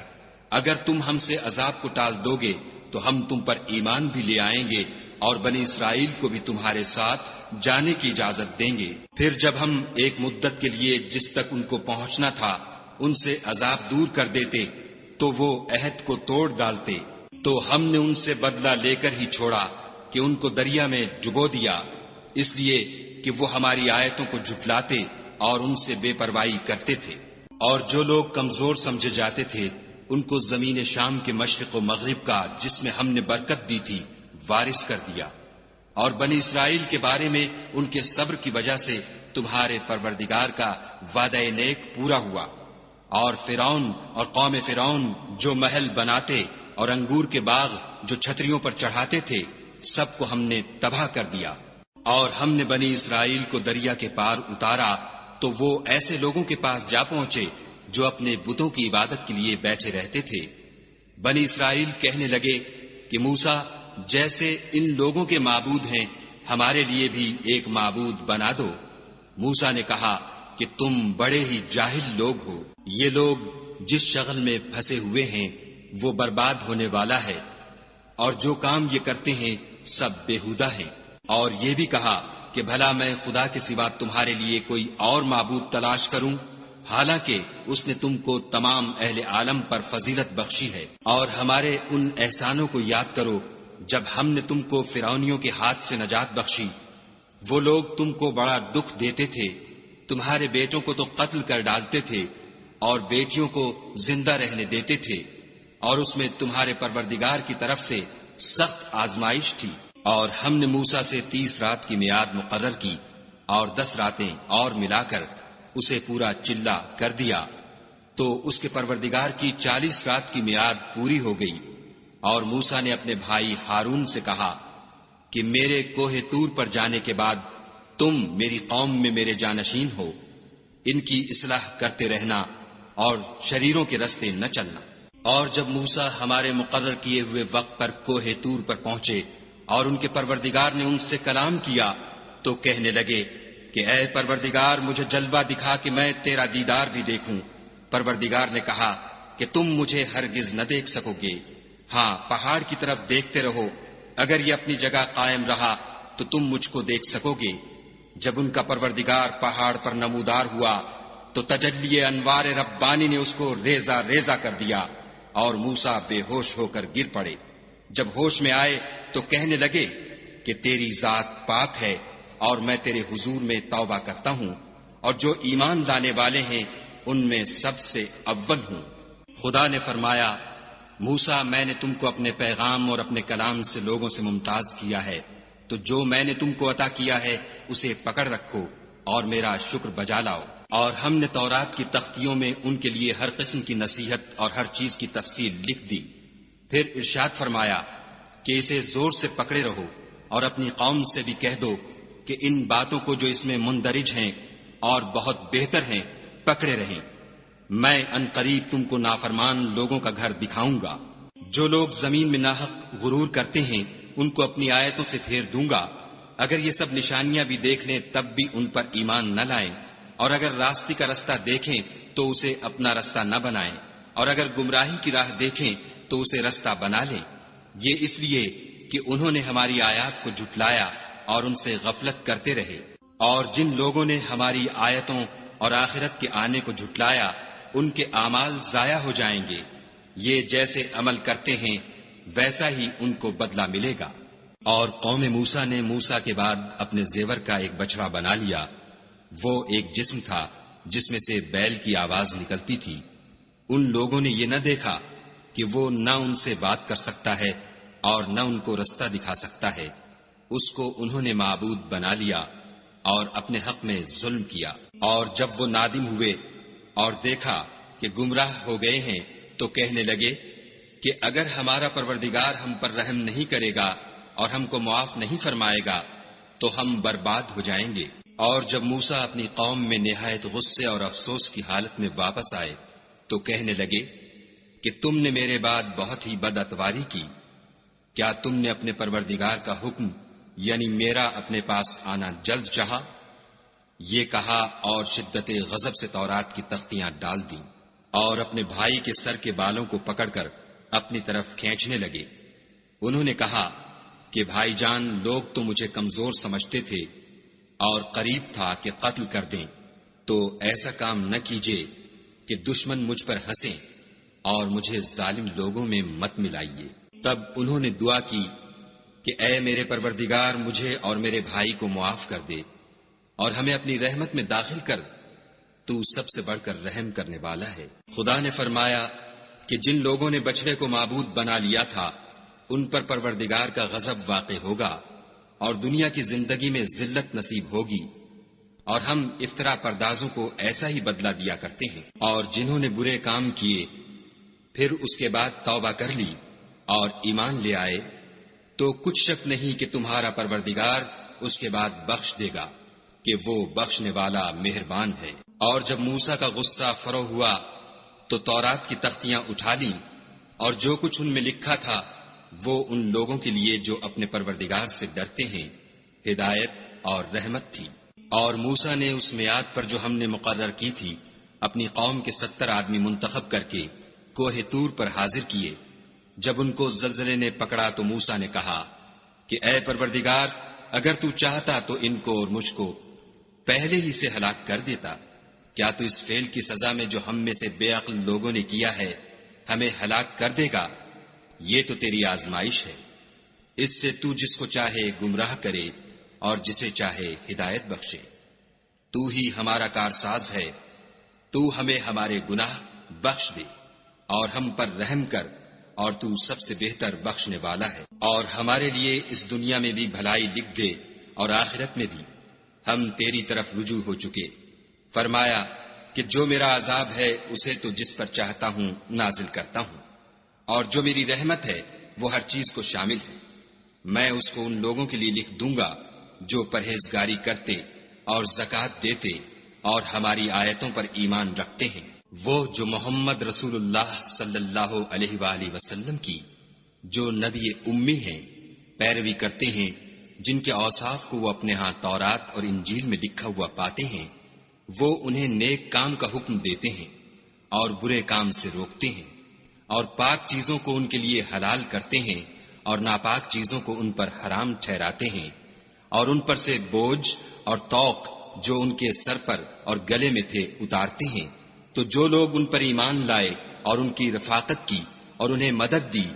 اگر تم ہم سے عذاب کو ٹال دو گے تو ہم تم پر ایمان بھی لے آئیں گے اور بنی اسرائیل کو بھی تمہارے ساتھ جانے کی اجازت دیں گے۔ پھر جب ہم ایک مدت کے لیے جس تک ان کو پہنچنا تھا ان سے عذاب دور کر دیتے تو وہ عہد کو توڑ ڈالتے، تو ہم نے ان سے بدلہ لے کر ہی چھوڑا کہ ان کو دریا میں ڈبو دیا، اس لیے کہ وہ ہماری آیتوں کو جھٹلاتے اور ان سے بے پرواہی کرتے تھے۔ اور جو لوگ کمزور سمجھے جاتے تھے ان کو زمین شام کے مشرق و مغرب کا جس میں ہم نے برکت دی تھی وارث کر دیا۔ اور بنی اسرائیل کے بارے میں ان کے صبر کی وجہ سے تمہارے پروردگار کا وعدہ نیک پورا ہوا۔ اور فرعون اور قوم فرعون جو محل بناتے اور انگور کے باغ جو چھتریوں پر چڑھاتے تھے سب کو ہم نے تباہ کر دیا۔ اور ہم نے بنی اسرائیل کو دریا کے پار اتارا تو وہ ایسے لوگوں کے پاس جا پہنچے جو اپنے بتوں کی عبادت کے لیے بیٹھے رہتے تھے۔ بنی اسرائیل کہنے لگے کہ موسیٰ جیسے ان لوگوں کے معبود ہیں ہمارے لیے بھی ایک معبود بنا دو۔ موسیٰ نے کہا کہ تم بڑے ہی جاہل لوگ ہو، یہ لوگ جس شغل میں پھنسے ہوئے ہیں وہ برباد ہونے والا ہے، اور جو کام یہ کرتے ہیں سب بیہودہ ہیں۔ اور یہ بھی کہا کہ بھلا میں خدا کے سوا تمہارے لیے کوئی اور معبود تلاش کروں، حالانکہ اس نے تم کو تمام اہل عالم پر فضیلت بخشی ہے۔ اور ہمارے ان احسانوں کو یاد کرو جب ہم نے تم کو فرعونیوں کے ہاتھ سے نجات بخشی۔ وہ لوگ تم کو بڑا دکھ دیتے تھے، تمہارے بیٹوں کو تو قتل کر ڈالتے تھے اور بیٹیوں کو زندہ رہنے دیتے تھے، اور اس میں تمہارے پروردگار کی طرف سے سخت آزمائش تھی۔ اور ہم نے موسیٰ سے 30 رات کی میعاد مقرر کی اور 10 راتیں اور ملا کر اسے پورا چلا کر دیا، تو اس کے پروردگار کی 40 رات کی میعاد پوری ہو گئی۔ اور موسیٰ نے اپنے بھائی ہارون سے کہا کہ میرے کوہ طور پر جانے کے بعد تم میری قوم میں میرے جانشین ہو، ان کی اصلاح کرتے رہنا اور شریروں کے رستے نہ چلنا۔ اور جب موسیٰ ہمارے مقرر کیے ہوئے وقت پر کوہ طور پر پہنچے اور ان کے پروردگار نے ان سے کلام کیا تو کہنے لگے کہ اے پروردگار مجھے جلوہ دکھا کہ میں تیرا دیدار بھی دیکھوں۔ پروردگار نے کہا کہ تم مجھے ہرگز نہ دیکھ سکو گے، ہاں پہاڑ کی طرف دیکھتے رہو، اگر یہ اپنی جگہ قائم رہا تو تم مجھ کو دیکھ سکو گے۔ جب ان کا پروردگار پہاڑ پر نمودار ہوا تو تجلی انوار ربانی نے اس کو ریزہ ریزہ کر دیا اور موسیٰ بے ہوش ہو کر گر پڑے۔ جب ہوش میں آئے تو کہنے لگے کہ تیری ذات پاک ہے اور میں تیرے حضور میں توبہ کرتا ہوں، اور جو ایمان لانے والے ہیں ان میں سب سے اول ہوں۔ خدا نے فرمایا، موسیٰ میں نے تم کو اپنے پیغام اور اپنے کلام سے لوگوں سے ممتاز کیا ہے، تو جو میں نے تم کو عطا کیا ہے اسے پکڑ رکھو اور میرا شکر بجا لاؤ۔ اور ہم نے تورات کی تختیوں میں ان کے لیے ہر قسم کی نصیحت اور ہر چیز کی تفصیل لکھ دی۔ پھر ارشاد فرمایا کہ اسے زور سے پکڑے رہو اور اپنی قوم سے بھی کہہ دو کہ ان باتوں کو جو اس میں مندرج ہیں اور بہت بہتر ہیں پکڑے رہیں۔ میں ان قریب تم کو نافرمان لوگوں کا گھر دکھاؤں گا۔ جو لوگ زمین میں ناحق غرور کرتے ہیں ان کو اپنی آیتوں سے پھیر دوں گا۔ اگر یہ سب نشانیاں بھی دیکھ لیں تب بھی ان پر ایمان نہ لائیں، اور اگر راستے کا رستہ دیکھیں تو اسے اپنا رستہ نہ بنائیں، اور اگر گمراہی کی راہ دیکھیں تو اسے رستہ بنا لیں۔ یہ اس لیے کہ انہوں نے ہماری آیات کو جھٹلایا اور ان سے غفلت کرتے رہے۔ اور جن لوگوں نے ہماری آیتوں اور آخرت کے آنے کو جھٹلایا ان کے اعمال ضائع ہو جائیں گے۔ یہ جیسے عمل کرتے ہیں ویسا ہی ان کو بدلہ ملے گا۔ اور قوم موسیٰ نے موسیٰ کے بعد اپنے زیور کا ایک بچڑا بنا لیا۔ وہ ایک جسم تھا جس میں سے بیل کی آواز نکلتی تھی۔ ان لوگوں نے یہ نہ دیکھا کہ وہ نہ ان سے بات کر سکتا ہے اور نہ ان کو رستہ دکھا سکتا ہے۔ اس کو انہوں نے معبود بنا لیا اور اپنے حق میں ظلم کیا۔ اور جب وہ نادم ہوئے اور دیکھا کہ گمراہ ہو گئے ہیں تو کہنے لگے کہ اگر ہمارا پروردگار ہم پر رحم نہیں کرے گا اور ہم کو معاف نہیں فرمائے گا تو ہم برباد ہو جائیں گے۔ اور جب موسیٰ اپنی قوم میں نہایت غصے اور افسوس کی حالت میں واپس آئے تو کہنے لگے کہ تم نے میرے بعد بہت ہی بد اتواری کی۔ کیا تم نے اپنے پروردگار کا حکم یعنی میرا اپنے پاس آنا جلد چاہا؟ یہ کہا اور شدت غضب سے تورات کی تختیاں ڈال دیں اور اپنے بھائی کے سر کے بالوں کو پکڑ کر اپنی طرف کھینچنے لگے۔ انہوں نے کہا کہ بھائی جان، لوگ تو مجھے کمزور سمجھتے تھے اور قریب تھا کہ قتل کر دیں، تو ایسا کام نہ کیجیے کہ دشمن مجھ پر ہنسیں اور مجھے ظالم لوگوں میں مت ملائیے۔ تب انہوں نے دعا کی کہ اے میرے پروردگار، مجھے اور میرے بھائی کو معاف کر دے اور ہمیں اپنی رحمت میں داخل کر، تو سب سے بڑھ کر رحم کرنے والا ہے۔ خدا نے فرمایا کہ جن لوگوں نے بچڑے کو معبود بنا لیا تھا ان پر پروردگار کا غضب واقع ہوگا اور دنیا کی زندگی میں ذلت نصیب ہوگی، اور ہم افترا پردازوں کو ایسا ہی بدلہ دیا کرتے ہیں۔ اور جنہوں نے برے کام کیے پھر اس کے بعد توبہ کر لی اور ایمان لے آئے تو کچھ شک نہیں کہ تمہارا پروردگار اس کے بعد بخش دے گا کہ وہ بخشنے والا مہربان ہے۔ اور جب موسیٰ کا غصہ فرو ہوا تو تورات کی تختیاں اٹھا لیں، اور جو کچھ ان میں لکھا تھا وہ ان لوگوں کے لیے جو اپنے پروردگار سے ڈرتے ہیں ہدایت اور رحمت تھی۔ اور موسیٰ نے اس میعاد پر جو ہم نے مقرر کی تھی اپنی قوم کے 70 آدمی منتخب کر کے کوہ طور پر حاضر کیے، جب ان کو زلزلے نے پکڑا تو موسیٰ نے کہا کہ اے پروردگار، اگر تو چاہتا تو ان کو اور مجھ کو پہلے ہی سے ہلاک کر دیتا۔ کیا تو اس فعل کی سزا میں جو ہم میں سے بے عقل لوگوں نے کیا ہے ہمیں ہلاک کر دے گا؟ یہ تو تیری آزمائش ہے، اس سے تو جس کو چاہے گمراہ کرے اور جسے چاہے ہدایت بخشے۔ تو ہی ہمارا کارساز ہے، تو ہمیں ہمارے گناہ بخش دے اور ہم پر رحم کر، اور تو سب سے بہتر بخشنے والا ہے۔ اور ہمارے لیے اس دنیا میں بھی بھلائی لکھ دے اور آخرت میں بھی، ہم تیری طرف رجوع ہو چکے۔ فرمایا کہ جو میرا عذاب ہے اسے تو جس پر چاہتا ہوں نازل کرتا ہوں، اور جو میری رحمت ہے وہ ہر چیز کو شامل ہے۔ میں اس کو ان لوگوں کے لیے لکھ دوں گا جو پرہیزگاری کرتے اور زکوٰۃ دیتے اور ہماری آیتوں پر ایمان رکھتے ہیں، وہ جو محمد رسول اللہ صلی اللہ علیہ وآلہ وسلم کی، جو نبی امی ہیں، پیروی کرتے ہیں، جن کے اوصاف کو وہ اپنے ہاں تورات اور انجیل میں لکھا ہوا پاتے ہیں۔ وہ انہیں نیک کام کا حکم دیتے ہیں اور برے کام سے روکتے ہیں، اور پاک چیزوں کو ان کے لیے حلال کرتے ہیں اور ناپاک چیزوں کو ان پر حرام ٹھہراتے ہیں، اور ان پر سے بوجھ اور طوق جو ان کے سر پر اور گلے میں تھے اتارتے ہیں۔ تو جو لوگ ان پر ایمان لائے اور ان کی رفاقت کی اور انہیں مدد دی،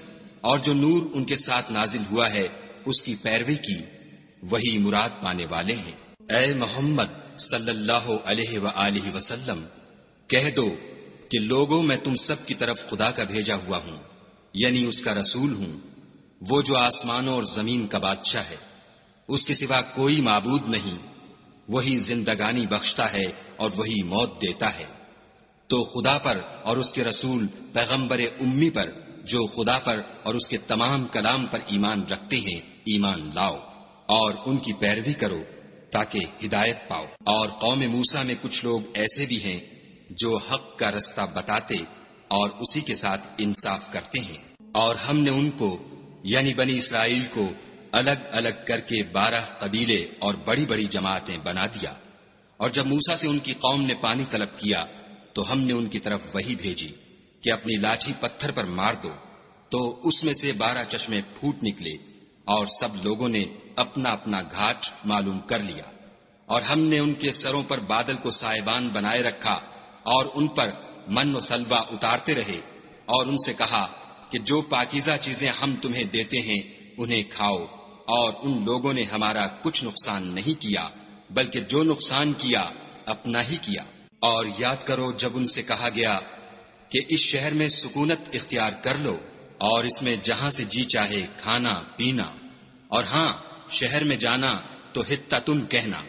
اور جو نور ان کے ساتھ نازل ہوا ہے اس کی پیروی کی، وہی مراد پانے والے ہیں۔ اے محمد صلی اللہ علیہ وآلہ وسلم، کہہ دو کہ لوگوں میں تم سب کی طرف خدا کا بھیجا ہوا ہوں، یعنی اس کا رسول ہوں، وہ جو آسمانوں اور زمین کا بادشاہ ہے، اس کے سوا کوئی معبود نہیں، وہی زندگانی بخشتا ہے اور وہی موت دیتا ہے۔ تو خدا پر اور اس کے رسول پیغمبر امی پر جو خدا پر اور اس کے تمام کلام پر ایمان رکھتے ہیں ایمان لاؤ، اور ان کی پیروی کرو تاکہ ہدایت پاؤ۔ اور قوم موسیٰ میں کچھ لوگ ایسے بھی ہیں جو حق کا رستہ بتاتے اور اسی کے ساتھ انصاف کرتے ہیں، اور ہم نے ان کو یعنی بنی اسرائیل کو الگ الگ کر کے 12 قبیلے اور بڑی بڑی جماعتیں بنا دیا۔ اور جب موسیٰ سے ان کی قوم نے پانی طلب کیا تو ہم نے ان کی طرف وحی بھیجی کہ اپنی لاٹھی پتھر پر مار دو، تو اس میں سے 12 چشمے پھوٹ نکلے، اور سب لوگوں نے اپنا اپنا گھاٹ معلوم کر لیا۔ اور ہم نے ان کے سروں پر بادل کو سائبان بنائے رکھا اور ان پر من و سلوہ اتارتے رہے، اور ان سے کہا کہ جو پاکیزہ چیزیں ہم تمہیں دیتے ہیں انہیں کھاؤ، اور ان لوگوں نے ہمارا کچھ نقصان نہیں کیا، بلکہ جو نقصان کیا اپنا ہی کیا۔ اور یاد کرو جب ان سے کہا گیا کہ اس شہر میں سکونت اختیار کر لو اور اس میں جہاں سے جی چاہے کھانا پینا، اور ہاں شہر میں جانا تو حطۃ کہنا،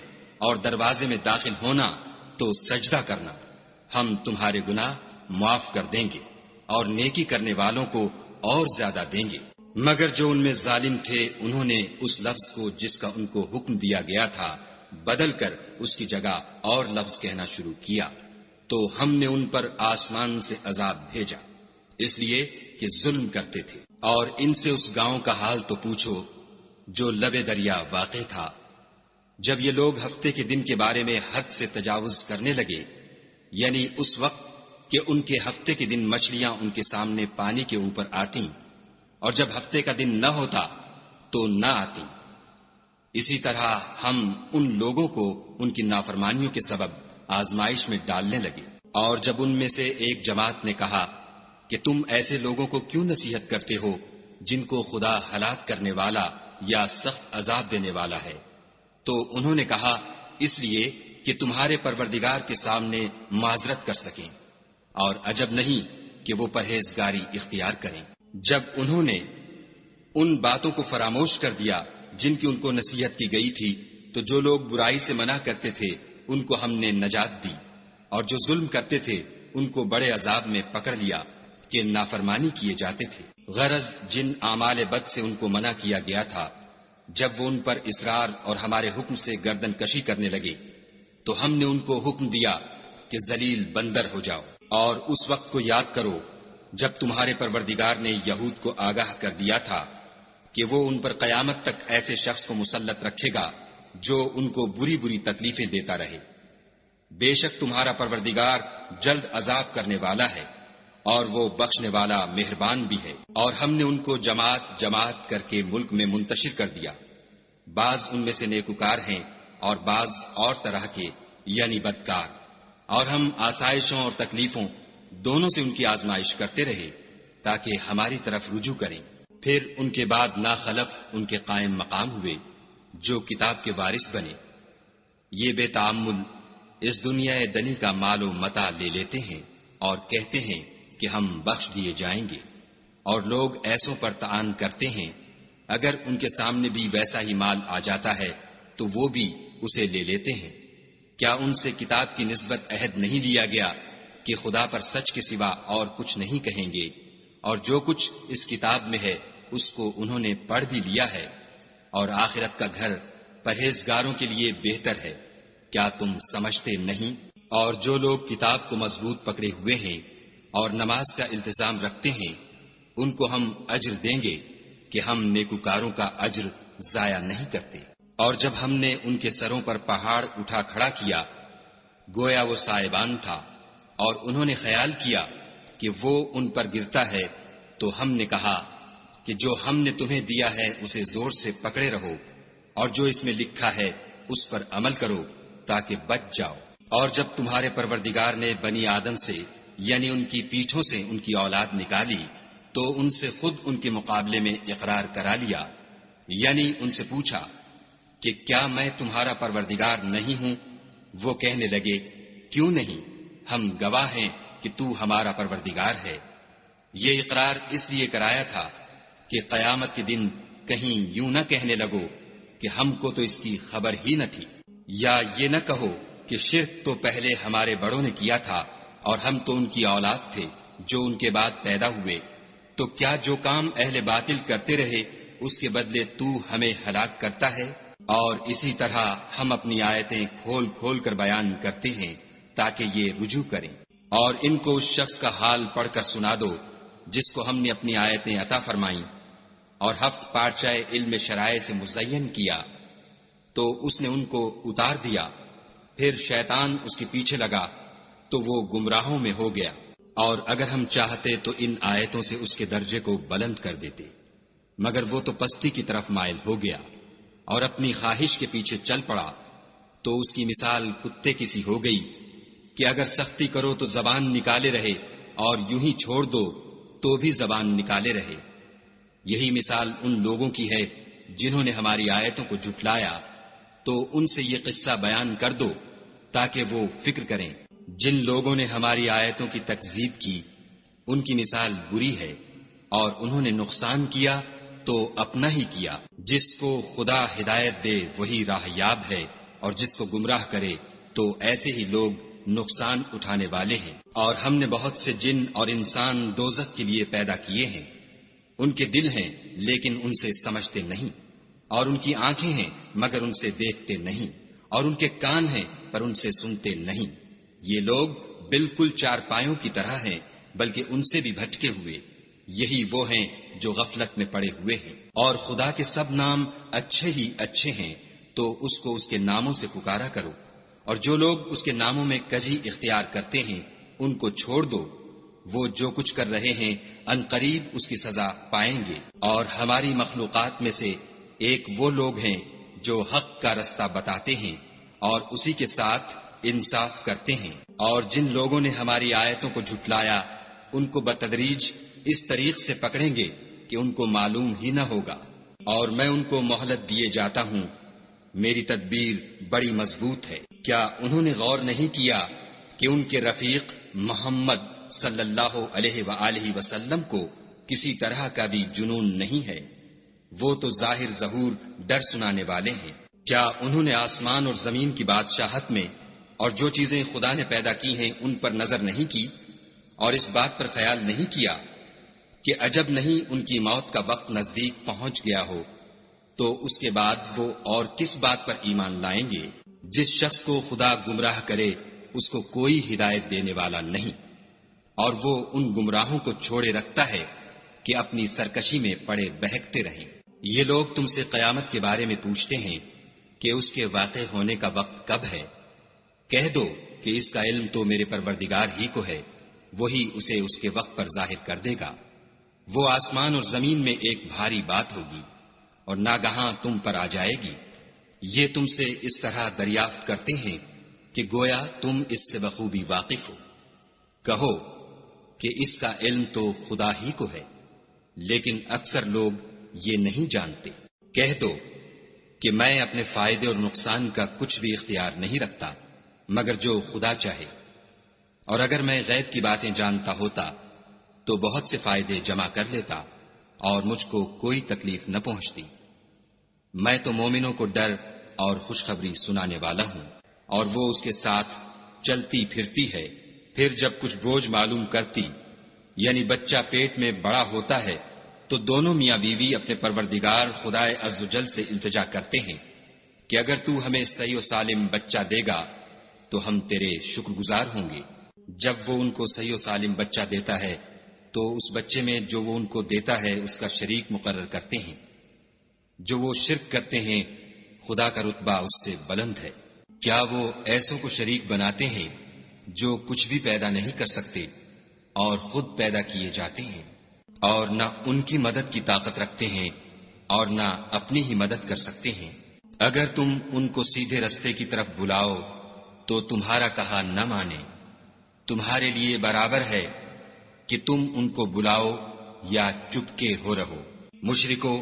اور دروازے میں داخل ہونا تو سجدہ کرنا، ہم تمہارے گناہ معاف کر دیں گے اور نیکی کرنے والوں کو اور زیادہ دیں گے۔ مگر جو ان میں ظالم تھے انہوں نے اس لفظ کو جس کا ان کو حکم دیا گیا تھا بدل کر اس کی جگہ اور لفظ کہنا شروع کیا، تو ہم نے ان پر آسمان سے عذاب بھیجا، اس لیے کہ ظلم کرتے تھے۔ اور ان سے اس گاؤں کا حال تو پوچھو جو لبے دریا واقع تھا۔ جب یہ لوگ ہفتے کے دن کے بارے میں حد سے تجاوز کرنے لگے، یعنی اس وقت کہ ان کے ہفتے کے دن مچھلیاں ان کے سامنے پانی کے اوپر آتی، اور جب ہفتے کا دن نہ ہوتا تو نہ آتی، اسی طرح ہم ان لوگوں کو ان کی نافرمانیوں کے سبب آزمائش میں ڈالنے لگے۔ اور جب ان میں سے ایک جماعت نے کہا کہ تم ایسے لوگوں کو کیوں نصیحت کرتے ہو جن کو خدا ہلاک کرنے والا یا سخت عذاب دینے والا ہے، تو انہوں نے کہا اس لیے کہ تمہارے پروردگار کے سامنے معذرت کر سکیں، اور عجب نہیں کہ وہ پرہیزگاری اختیار کریں۔ جب انہوں نے ان باتوں کو فراموش کر دیا جن کی ان کو نصیحت کی گئی تھی، تو جو لوگ برائی سے منع کرتے تھے ان کو ہم نے نجات دی، اور جو ظلم کرتے تھے ان کو بڑے عذاب میں پکڑ لیا کہ نافرمانی کیے جاتے تھے۔ غرض جن اعمال بد سے ان کو منع کیا گیا تھا، جب وہ ان پر اصرار اور ہمارے حکم سے گردن کشی کرنے لگے تو ہم نے ان کو حکم دیا کہ ذلیل بندر ہو جاؤ۔ اور اس وقت کو یاد کرو جب تمہارے پروردگار نے یہود کو آگاہ کر دیا تھا کہ وہ ان پر قیامت تک ایسے شخص کو مسلط رکھے گا جو ان کو بری بری تکلیفیں دیتا رہے۔ بے شک تمہارا پروردگار جلد عذاب کرنے والا ہے اور وہ بخشنے والا مہربان بھی ہے۔ اور ہم نے ان کو جماعت جماعت کر کے ملک میں منتشر کر دیا، بعض ان میں سے نیکوکار ہیں اور بعض اور طرح کے یعنی بدکار، اور ہم آسائشوں اور تکلیفوں دونوں سے ان کی آزمائش کرتے رہے تاکہ ہماری طرف رجوع کریں۔ پھر ان کے بعد ناخلف ان کے قائم مقام ہوئے جو کتاب کے وارث بنے۔ یہ بے تعمل اس دنیا دنی کا مال و متاع لے لیتے ہیں اور کہتے ہیں کہ ہم بخش دیے جائیں گے، اور لوگ ایسوں پر طعن کرتے ہیں اگر ان کے سامنے بھی ویسا ہی مال آ جاتا ہے تو وہ بھی اسے لے لیتے ہیں۔ کیا ان سے کتاب کی نسبت عہد نہیں لیا گیا کہ خدا پر سچ کے سوا اور کچھ نہیں کہیں گے، اور جو کچھ اس کتاب میں ہے اس کو انہوں نے پڑھ بھی لیا ہے، اور آخرت کا گھر پرہیزگاروں کے لیے بہتر ہے، کیا تم سمجھتے نہیں؟ اور جو لوگ کتاب کو مضبوط پکڑے ہوئے ہیں اور نماز کا التزام رکھتے ہیں ان کو ہم اجر دیں گے کہ ہم نیکوکاروں کا اجر ضائع نہیں کرتے۔ اور جب ہم نے ان کے سروں پر پہاڑ اٹھا کھڑا کیا گویا وہ سائبان تھا، اور انہوں نے خیال کیا کہ وہ ان پر گرتا ہے، تو ہم نے کہا کہ جو ہم نے تمہیں دیا ہے اسے زور سے پکڑے رہو، اور جو اس میں لکھا ہے اس پر عمل کرو تاکہ بچ جاؤ۔ اور جب تمہارے پروردگار نے بنی آدم سے یعنی ان کی پیٹھوں سے ان کی اولاد نکالی تو ان سے خود ان کے مقابلے میں اقرار کرا لیا، یعنی ان سے پوچھا کہ کیا میں تمہارا پروردگار نہیں ہوں؟ وہ کہنے لگے کیوں نہیں، ہم گواہ ہیں کہ تو ہمارا پروردگار ہے۔ یہ اقرار اس لیے کرایا تھا کہ قیامت کے دن کہیں یوں نہ کہنے لگو کہ ہم کو تو اس کی خبر ہی نہ تھی، یا یہ نہ کہو کہ شرک تو پہلے ہمارے بڑوں نے کیا تھا اور ہم تو ان کی اولاد تھے جو ان کے بعد پیدا ہوئے، تو کیا جو کام اہل باطل کرتے رہے اس کے بدلے تو ہمیں ہلاک کرتا ہے؟ اور اسی طرح ہم اپنی آیتیں کھول کھول کر بیان کرتے ہیں تاکہ یہ رجوع کریں۔ اور ان کو اس شخص کا حال پڑھ کر سنا دو جس کو ہم نے اپنی آیتیں عطا فرمائیں اور ہفت پارچہ علم شرائع سے مزین کیا تو اس نے ان کو اتار دیا، پھر شیطان اس کے پیچھے لگا تو وہ گمراہوں میں ہو گیا۔ اور اگر ہم چاہتے تو ان آیتوں سے اس کے درجے کو بلند کر دیتے، مگر وہ تو پستی کی طرف مائل ہو گیا اور اپنی خواہش کے پیچھے چل پڑا، تو اس کی مثال کتے کی سی ہو گئی کہ اگر سختی کرو تو زبان نکالے رہے اور یوں ہی چھوڑ دو تو بھی زبان نکالے رہے۔ یہی مثال ان لوگوں کی ہے جنہوں نے ہماری آیتوں کو جھٹلایا، تو ان سے یہ قصہ بیان کر دو تاکہ وہ فکر کریں۔ جن لوگوں نے ہماری آیتوں کی تکذیب کی ان کی مثال بری ہے، اور انہوں نے نقصان کیا تو اپنا ہی کیا۔ جس کو خدا ہدایت دے وہی راہ یاب ہے، اور جس کو گمراہ کرے تو ایسے ہی لوگ نقصان اٹھانے والے ہیں۔ اور ہم نے بہت سے جن اور انسان دوزخ کے لیے پیدا کیے ہیں، ان کے دل ہیں لیکن ان سے سمجھتے نہیں، اور ان کی آنکھیں ہیں مگر ان سے دیکھتے نہیں، اور ان کے کان ہیں پر ان سے سنتے نہیں۔ یہ لوگ بالکل چار پایوں کی طرح ہیں بلکہ ان سے بھی بھٹکے ہوئے۔ یہی وہ ہیں جو غفلت میں پڑے ہوئے ہیں۔ اور خدا کے سب نام اچھے ہی اچھے ہیں، تو اس کو اس کے ناموں سے پکارا کرو، اور جو لوگ اس کے ناموں میں کجی اختیار کرتے ہیں ان کو چھوڑ دو، وہ جو کچھ کر رہے ہیں ان قریب اس کی سزا پائیں گے۔ اور ہماری مخلوقات میں سے ایک وہ لوگ ہیں جو حق کا رستہ بتاتے ہیں اور اسی کے ساتھ انصاف کرتے ہیں۔ اور جن لوگوں نے ہماری آیتوں کو جھٹلایا ان کو بتدریج اس طریق سے پکڑیں گے کہ ان کو معلوم ہی نہ ہوگا، اور میں ان کو مہلت دیے جاتا ہوں، میری تدبیر بڑی مضبوط ہے۔ کیا انہوں نے غور نہیں کیا کہ ان کے رفیق محمد صلی اللہ علیہ وآلہ وسلم کو کسی طرح کا بھی جنون نہیں ہے؟ وہ تو ظاہر ظہور ڈر سنانے والے ہیں۔ کیا انہوں نے آسمان اور زمین کی بادشاہت میں اور جو چیزیں خدا نے پیدا کی ہیں ان پر نظر نہیں کی، اور اس بات پر خیال نہیں کیا کہ عجب نہیں ان کی موت کا وقت نزدیک پہنچ گیا ہو تو اس کے بعد وہ اور کس بات پر ایمان لائیں گے؟ جس شخص کو خدا گمراہ کرے اس کو کوئی ہدایت دینے والا نہیں، اور وہ ان گمراہوں کو چھوڑے رکھتا ہے کہ اپنی سرکشی میں پڑے بہکتے رہیں۔ یہ لوگ تم سے قیامت کے بارے میں پوچھتے ہیں کہ اس کے واقع ہونے کا وقت کب ہے؟ کہہ دو کہ اس کا علم تو میرے پروردگار ہی کو ہے، وہی اسے اس کے وقت پر ظاہر کر دے گا۔ وہ آسمان اور زمین میں ایک بھاری بات ہوگی اور ناگہاں تم پر آ جائے گی۔ یہ تم سے اس طرح دریافت کرتے ہیں کہ گویا تم اس سے بخوبی واقف ہو۔ کہو کہ اس کا علم تو خدا ہی کو ہے، لیکن اکثر لوگ یہ نہیں جانتے۔ کہہ دو کہ میں اپنے فائدے اور نقصان کا کچھ بھی اختیار نہیں رکھتا مگر جو خدا چاہے، اور اگر میں غیب کی باتیں جانتا ہوتا تو بہت سے فائدے جمع کر لیتا اور مجھ کو کوئی تکلیف نہ پہنچتی۔ میں تو مومنوں کو ڈر اور خوشخبری سنانے والا ہوں، اور وہ اس کے ساتھ چلتی پھرتی ہے۔ پھر جب کچھ بوجھ معلوم کرتی یعنی بچہ پیٹ میں بڑا ہوتا ہے تو دونوں میاں بیوی اپنے پروردگار خدائے عز و جل سے التجا کرتے ہیں کہ اگر تو ہمیں صحیح و سالم بچہ دے گا تو ہم تیرے شکر گزار ہوں گے۔ جب وہ ان کو صحیح و سالم بچہ دیتا ہے تو اس بچے میں جو وہ ان کو دیتا ہے اس کا شریک مقرر کرتے ہیں۔ جو وہ شرک کرتے ہیں خدا کا رتبہ اس سے بلند ہے۔ کیا وہ ایسوں کو شریک بناتے ہیں جو کچھ بھی پیدا نہیں کر سکتے اور خود پیدا کیے جاتے ہیں، اور نہ ان کی مدد کی طاقت رکھتے ہیں اور نہ اپنی ہی مدد کر سکتے ہیں۔ اگر تم ان کو سیدھے رستے کی طرف بلاؤ تو تمہارا کہا نہ مانے۔ تمہارے لیے برابر ہے کہ تم ان کو بلاؤ یا چپکے ہو رہو۔ مشرکو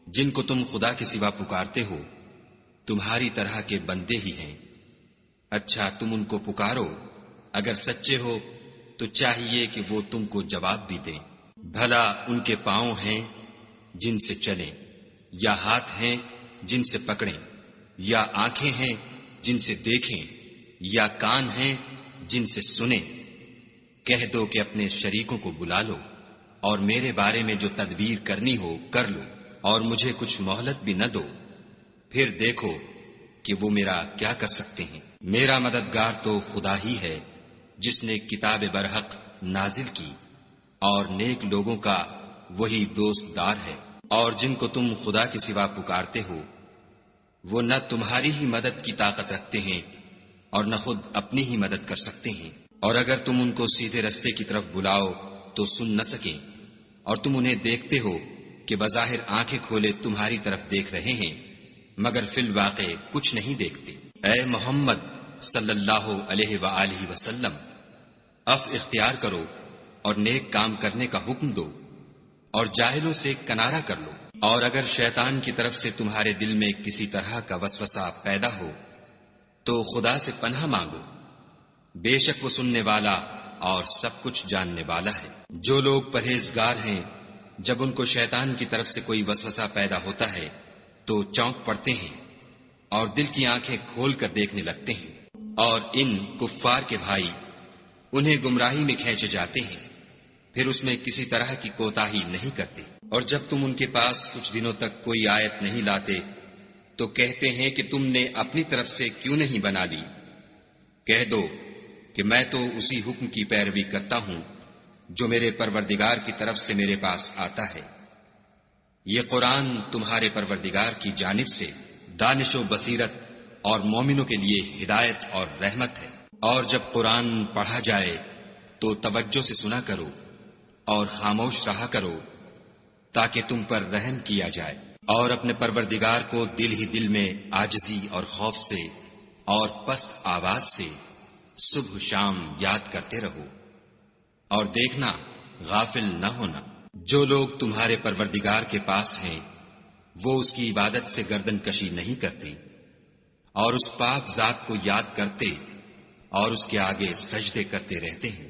جن کو تم خدا کے سوا پکارتے ہو تمہاری طرح کے بندے ہی ہیں۔ اچھا تم ان کو پکارو، اگر سچے ہو تو چاہیے کہ وہ تم کو جواب بھی دیں۔ بھلا ان کے پاؤں ہیں جن سے چلیں، یا ہاتھ ہیں جن سے پکڑیں، یا آنکھیں ہیں جن سے دیکھیں، یا کان ہیں جن سے سنیں۔ کہہ دو کہ اپنے شریکوں کو بلا لو اور میرے بارے میں جو تدبیر کرنی ہو کر لو، اور مجھے کچھ مہلت بھی نہ دو، پھر دیکھو کہ وہ میرا کیا کر سکتے ہیں۔ میرا مددگار تو خدا ہی ہے جس نے کتاب برحق نازل کی، اور نیک لوگوں کا وہی دوست دار ہے۔ اور جن کو تم خدا کے سوا پکارتے ہو وہ نہ تمہاری ہی مدد کی طاقت رکھتے ہیں اور نہ خود اپنی ہی مدد کر سکتے ہیں، اور اگر تم ان کو سیدھے رستے کی طرف بلاؤ تو سن نہ سکیں، اور تم انہیں دیکھتے ہو کہ بظاہر آنکھیں کھولے تمہاری طرف دیکھ رہے ہیں مگر فی الواقع کچھ نہیں دیکھتے۔ اے محمد صلی اللہ علیہ وآلہ وسلم، عفو اختیار کرو اور نیک کام کرنے کا حکم دو اور جاہلوں سے کنارہ کر لو، اور اگر شیطان کی طرف سے تمہارے دل میں کسی طرح کا وسوسہ پیدا ہو تو خدا سے پناہ مانگو، بے شک وہ سننے والا اور سب کچھ جاننے والا ہے۔ جو لوگ پرہیزگار ہیں جب ان کو شیطان کی طرف سے کوئی وسوسہ پیدا ہوتا ہے تو چونک پڑتے ہیں اور دل کی آنکھیں کھول کر دیکھنے لگتے ہیں، اور ان کفار کے بھائی انہیں گمراہی میں کھینچے جاتے ہیں، پھر اس میں کسی طرح کی کوتاہی نہیں کرتے۔ اور جب تم ان کے پاس کچھ دنوں تک کوئی آیت نہیں لاتے تو کہتے ہیں کہ تم نے اپنی طرف سے کیوں نہیں بنا لی۔ کہہ دو کہ میں تو اسی حکم کی پیروی کرتا ہوں جو میرے پروردگار کی طرف سے میرے پاس آتا ہے۔ یہ قرآن تمہارے پروردگار کی جانب سے دانش و بصیرت اور مومنوں کے لیے ہدایت اور رحمت ہے۔ اور جب قرآن پڑھا جائے تو توجہ سے سنا کرو اور خاموش رہا کرو تاکہ تم پر رحم کیا جائے، اور اپنے پروردگار کو دل ہی دل میں عاجزی اور خوف سے اور پست آواز سے صبح شام یاد کرتے رہو، اور دیکھنا غافل نہ ہونا۔ جو لوگ تمہارے پروردگار کے پاس ہیں وہ اس کی عبادت سے گردن کشی نہیں کرتے اور اس پاک ذات کو یاد کرتے اور اس کے آگے سجدے کرتے رہتے ہیں۔